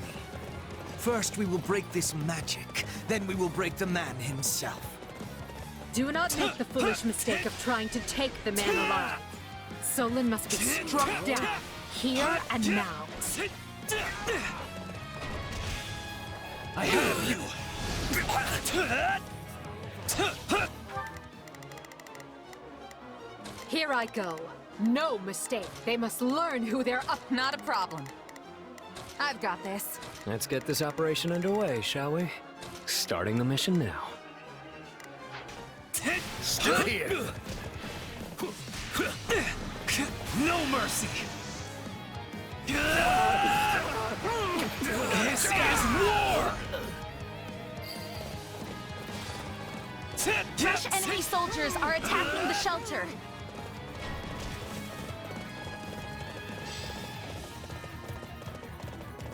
Speaker 11: First we will break this magic, then we will break the man himself.
Speaker 10: Do not make the foolish mistake of trying to take the man alive. Solon must be struck down, here and now.
Speaker 6: I have you.
Speaker 10: Here I go. No mistake. They must learn who they're up.
Speaker 3: Not a problem. I've got this.
Speaker 15: Let's get this operation underway, shall we? Starting the mission now.
Speaker 6: Stay here. No mercy. This is war.
Speaker 7: Fresh enemy soldiers are attacking the shelter.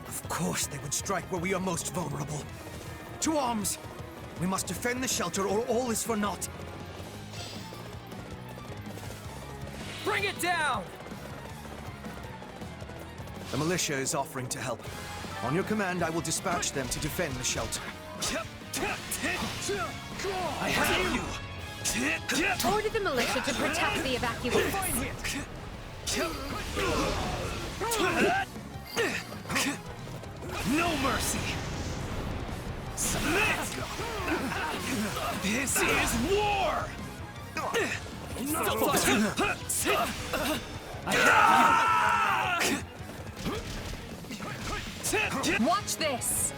Speaker 11: Of course they would strike where we are most vulnerable. To arms! We must defend the shelter or all is for naught.
Speaker 9: Bring it down!
Speaker 11: The militia is offering to help. On your command, I will dispatch them to defend the shelter.
Speaker 6: I have you.
Speaker 10: Order the militia to protect the evacuees.
Speaker 6: No mercy. Submit. This is war. I have you.
Speaker 10: Watch this!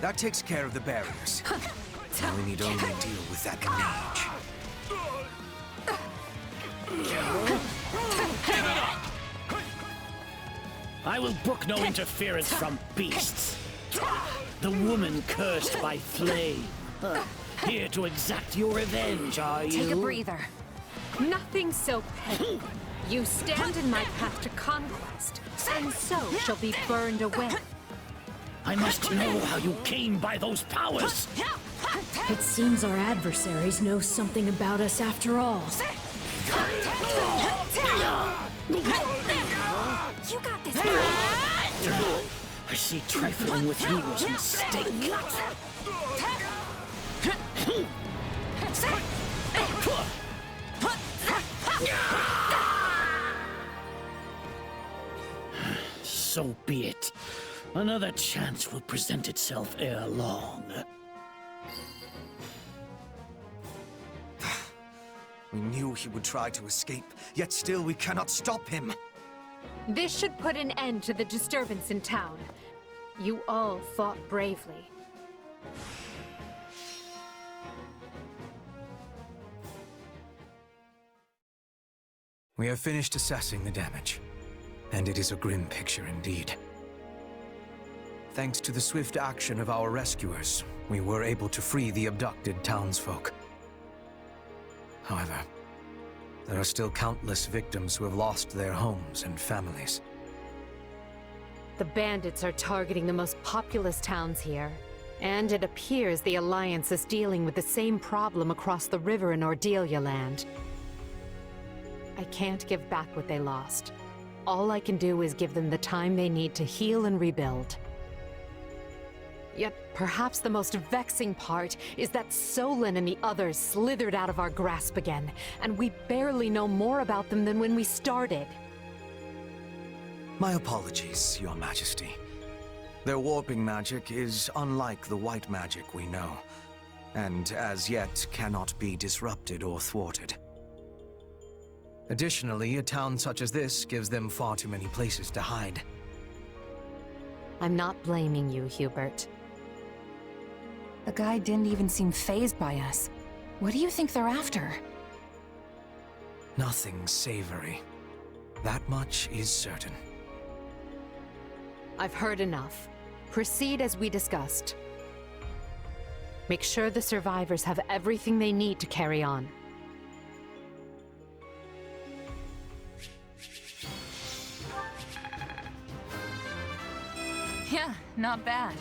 Speaker 11: That takes care of the barriers. Now we need only deal with that mage.
Speaker 4: I will brook no interference from beasts. The woman cursed by flame. Here to exact your revenge, are you?
Speaker 10: Take a breather. Nothing so petty. You stand in my path to conquest, and so shall be burned away.
Speaker 4: I must know how you came by those powers.
Speaker 2: It seems our adversaries know something about us after all.
Speaker 3: You got this.
Speaker 4: I see trifling with you was a mistake. So be it. Another chance will present itself ere long.
Speaker 11: We knew he would try to escape, yet still we cannot stop him.
Speaker 10: This should put an end to the disturbance in town. You all fought bravely.
Speaker 11: We have finished assessing the damage, and it is a grim picture indeed. Thanks to the swift action of our rescuers, we were able to free the abducted townsfolk. However, there are still countless victims who have lost their homes and families.
Speaker 10: The bandits are targeting the most populous towns here, and it appears the Alliance is dealing with the same problem across the river in Ordelia land. I can't give back what they lost. All I can do is give them the time they need to heal and rebuild. Yet, perhaps the most vexing part is that Solon and the others slithered out of our grasp again, and we barely know more about them than when we started.
Speaker 11: My apologies, Your Majesty. Their warping magic is unlike the white magic we know, and as yet cannot be disrupted or thwarted. Additionally, a town such as this gives them far too many places to hide.
Speaker 10: I'm not blaming you, Hubert.
Speaker 3: The guy didn't even seem fazed by us. What do you think they're after?
Speaker 11: Nothing savory. That much is certain.
Speaker 10: I've heard enough. Proceed as we discussed. Make sure the survivors have everything they need to carry on.
Speaker 3: Yeah, not bad.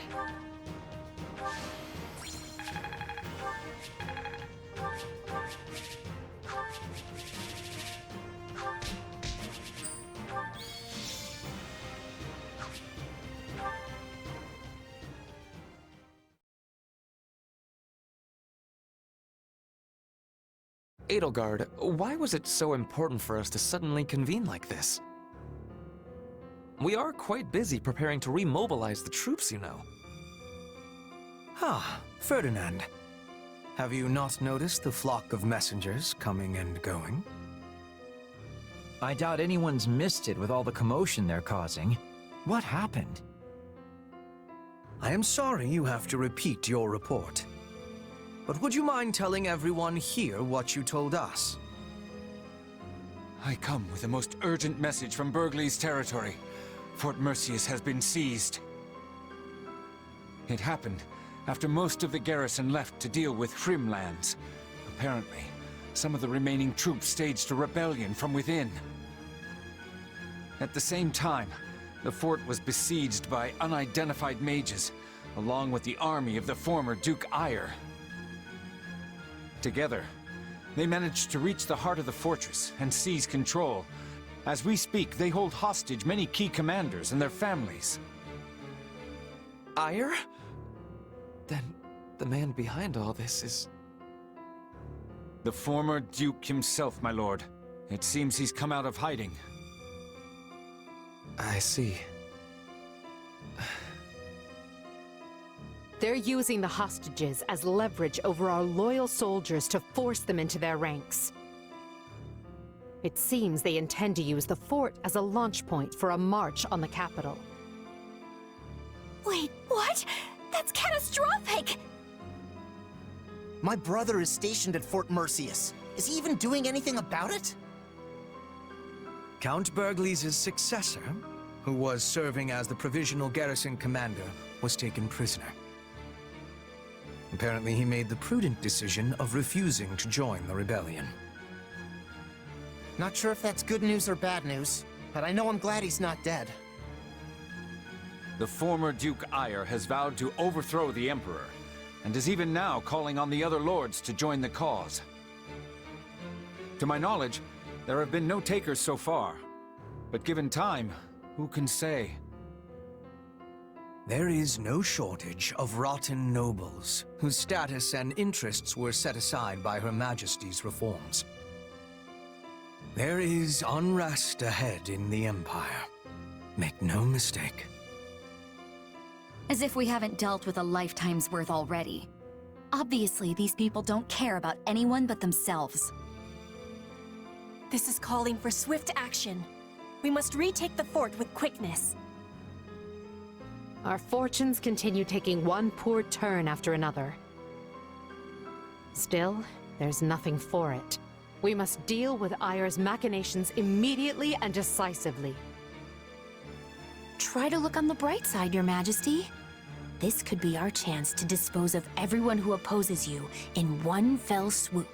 Speaker 9: Edelgard, why was it so important for us to suddenly convene like this? We are quite busy preparing to remobilize the troops, you know.
Speaker 11: Ah, Ferdinand. Have you not noticed the flock of messengers coming and going?
Speaker 22: I doubt anyone's missed it with all the commotion they're causing. What happened?
Speaker 11: I am sorry you have to repeat your report. But would you mind telling everyone here what you told us?
Speaker 1: I come with the most urgent message from Burgley's territory. Fort Mercius has been seized. It happened after most of the garrison left to deal with Hrym lands. Apparently, some of the remaining troops staged a rebellion from within. At the same time, the fort was besieged by unidentified mages, along with the army of the former Duke Eyre. Together, they managed to reach the heart of the fortress and seize control. As we speak, they hold hostage many key commanders and their families.
Speaker 9: Eyre? Then the man behind all this is...
Speaker 1: The former Duke himself, my lord. It seems he's come out of hiding.
Speaker 9: I see.
Speaker 10: They're using the hostages as leverage over our loyal soldiers to force them into their ranks. It seems they intend to use the fort as a launch point for a march on the capital.
Speaker 3: Wait, what?
Speaker 17: That's catastrophic!
Speaker 14: My brother is stationed at Fort Mercius. Is he even doing anything about it?
Speaker 11: Count Burgleys' successor, who was serving as the provisional garrison commander, was taken prisoner. Apparently he made the prudent decision of refusing to join the rebellion.
Speaker 14: Not sure if that's good news or bad news, but I know I'm glad he's not dead.
Speaker 1: The former Duke Ire has vowed to overthrow the Emperor, and is even now calling on the other lords to join the cause. To my knowledge, there have been no takers so far, but given time, who can say?
Speaker 11: There is no shortage of rotten nobles, whose status and interests were set aside by Her Majesty's reforms. There is unrest ahead in the Empire. Make no mistake.
Speaker 17: As if we haven't dealt with a lifetime's worth already. Obviously, these people don't care about anyone but themselves.
Speaker 19: This is calling for swift action. We must retake the fort with quickness.
Speaker 10: Our fortunes continue taking one poor turn after another. Still, there's nothing for it. We must deal with Ire's machinations immediately and decisively.
Speaker 17: Try to look on the bright side, Your Majesty. This could be our chance to dispose of everyone who opposes you in one fell swoop.